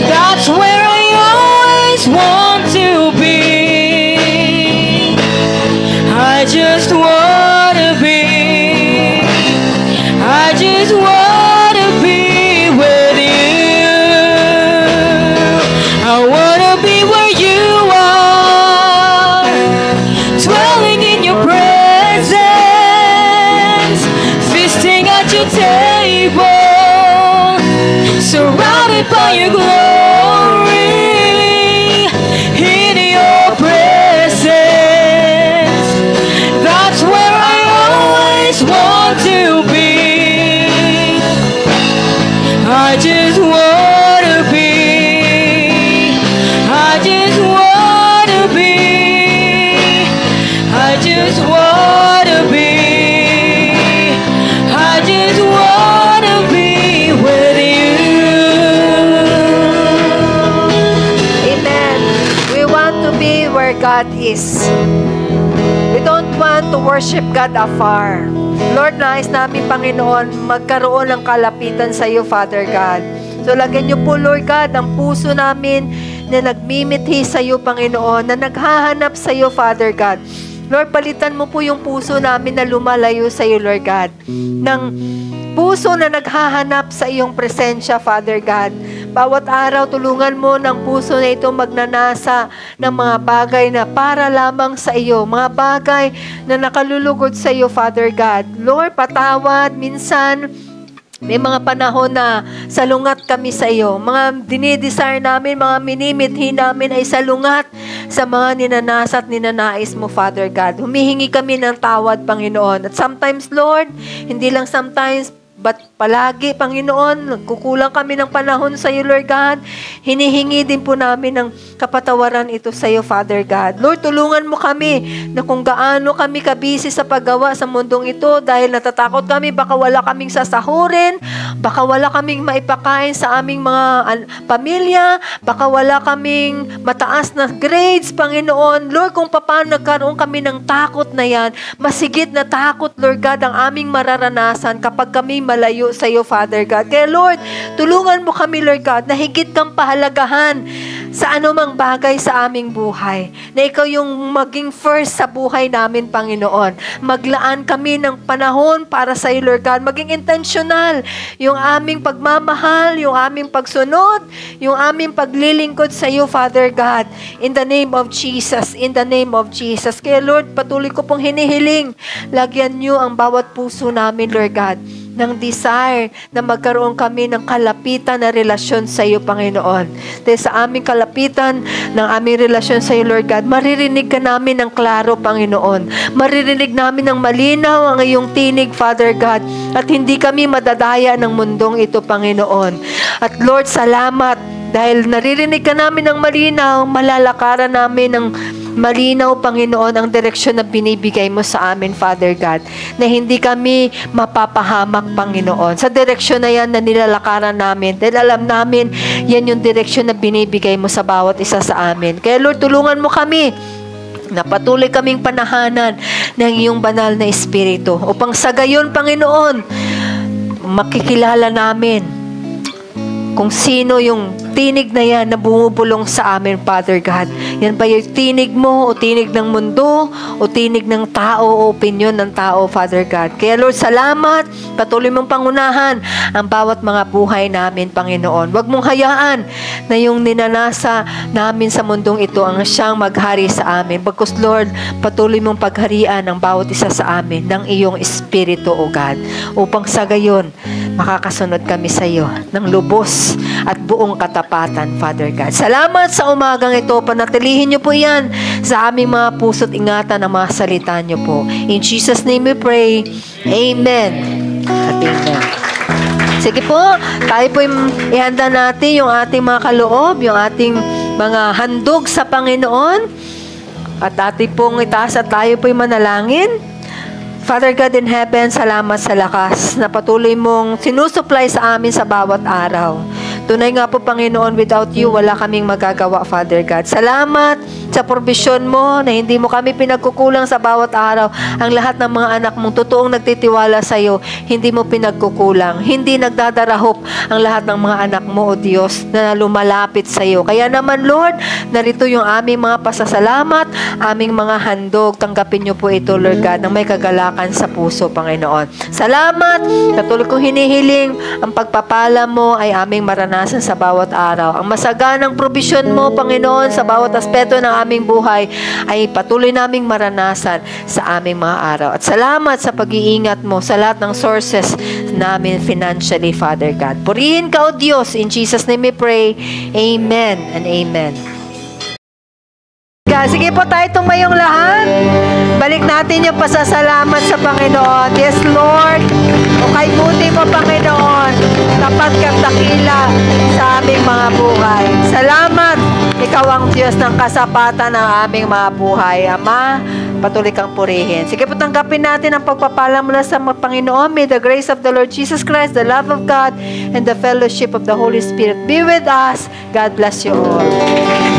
That's where I always want to be. I just wanna be. I just wanna be with you. I wanna be where you are, dwelling in your presence, feasting at your table, surrounded by your glory, in your presence. That's where I always want to be. I just wanna be. I just wanna be. I just wanna be. I just wanna be with you. Amen. We want to be where God is. We don't want to worship God afar. Lord, nais namin, Panginoon, magkaroon ng kalapitan sa iyo, Father God. So, lagyan niyo po, Lord God, ang puso namin na nagmimithi sa iyo, Panginoon, na naghahanap sa iyo, Father God. Lord, palitan mo po yung puso namin na lumalayo sa iyo, Lord God. Ng puso na naghahanap sa iyong presensya, Father God. Bawat araw, tulungan mo ng puso na ito magnanasa ng mga bagay na para lamang sa iyo. Mga bagay na nakalulugod sa iyo, Father God. Lord, patawad. Minsan, may mga panahon na salungat kami sa iyo. Mga dinidesire namin, mga minimithi namin ay salungat sa mga ninanasa at ninanais mo, Father God. Humihingi kami ng tawad, Panginoon. At sometimes, Lord, hindi lang sometimes, but palagi, Panginoon, nagkukulang kami ng panahon sa iyo, Lord God. Hinihingi din po namin ng kapatawaran ito sa iyo, Father God. Lord, tulungan mo kami na kung gaano kami kabisi sa paggawa sa mundong ito dahil natatakot kami, baka wala kaming sasahurin, baka wala kaming maipakain sa aming mga pamilya, baka wala kaming mataas na grades, Panginoon. Lord, kung paano nagkaroon kami ng takot na yan, masigit na takot, Lord God, ang aming mararanasan kapag kami malayo sa iyo, Father God. Kaya Lord, tulungan mo kami, Lord God, na higit kang pahalagahan sa anumang bagay sa aming buhay. Na ikaw yung maging first sa buhay namin, Panginoon. Maglaan kami ng panahon para sa iyo, Lord God. Maging intentional yung aming pagmamahal, yung aming pagsunod, yung aming paglilingkod sa iyo, Father God. In the name of Jesus, in the name of Jesus. Kaya Lord, patuloy ko pong hinihiling, lagyan niyo ang bawat puso namin, Lord God, ng desire na magkaroon kami ng kalapitan na relasyon sa iyo, Panginoon. Dahil sa aming kalapitan ng aming relasyon sa iyo, Lord God, maririnig ka namin ng klaro, Panginoon. Maririnig namin ng malinaw ang iyong tinig, Father God. At hindi kami madadaya ng mundong ito, Panginoon. At Lord, salamat dahil naririnig ka namin ng malinaw, malalakaran namin ng malinaw, Panginoon, ang direksyon na binibigay mo sa amin, Father God, na hindi kami mapapahamak, Panginoon. Sa direksyon na yan na nilalakaran namin, dahil alam namin, yan yung direksyon na binibigay mo sa bawat isa sa amin. Kaya Lord, tulungan mo kami na patuloy kaming panahanan ng iyong banal na Espiritu upang sa gayon, Panginoon, makikilala namin kung sino yung tinig na yan na bumubulong sa amin, Father God. Yan ba yung tinig mo o tinig ng mundo o tinig ng tao o opinion ng tao, Father God. Kaya Lord, salamat. Patuloy mong pangunahan ang bawat mga buhay namin, Panginoon. Huwag mong hayaan na yung ninanasa namin sa mundong ito ang siyang maghari sa amin. Bagkus Lord, patuloy mong pagharian ang bawat isa sa amin ng iyong Espiritu, O God. Upang sa gayon, makakasunod kami sa iyo ng lubos at buong katapatan, Father God. Salamat sa umagang ito. Panatilihin niyo po yan sa aming mga puso't ingatan ang mga salita niyo po. In Jesus' name we pray. Amen. At amen. Sige po, tayo po ihanda natin yung ating mga kaloob, yung ating mga handog sa Panginoon. At ating pong itaas at tayo po'y manalangin. Father God in heaven, salamat sa lakas na patuloy mong sinusupply sa amin sa bawat araw. Tunay nga po, Panginoon, without you, wala kaming magagawa, Father God. Salamat sa provision mo na hindi mo kami pinagkukulang sa bawat araw. Ang lahat ng mga anak mong totoong nagtitiwala sa iyo, hindi mo pinagkukulang. Hindi nagdadarahop ang lahat ng mga anak mo, O Diyos, na lumalapit sa iyo. Kaya naman, Lord, narito yung aming mga pasasalamat, aming mga handog. Tanggapin niyo po ito, Lord God, ng may kagalakan sa puso, Panginoon. Salamat! Patuloy kong hinihiling, ang pagpapala mo ay aming maranasan sa bawat araw. Ang masaganang provision mo, Panginoon, sa bawat aspeto ng aming buhay ay patuloy naming maranasan sa aming mga araw. At salamat sa pag-iingat mo sa lahat ng sources namin financially, Father God. Purihin ka, O Diyos. In Jesus' name we pray. Amen and amen. Sige po tayo tumayong lahat. Balik natin yung pasasalamat sa Panginoon. Yes, Lord. O kay buti mo, Panginoon, tapat kang dakila sa aming mga buhay. Salamat. Ikaw ang Diyos ng kasapatan ng aming mga buhay. Ama, patuloy kang purihin. Sige po, tanggapin natin ang pagpapala mula sa Panginoon. May the grace of the Lord Jesus Christ, the love of God, and the fellowship of the Holy Spirit be with us. God bless you all.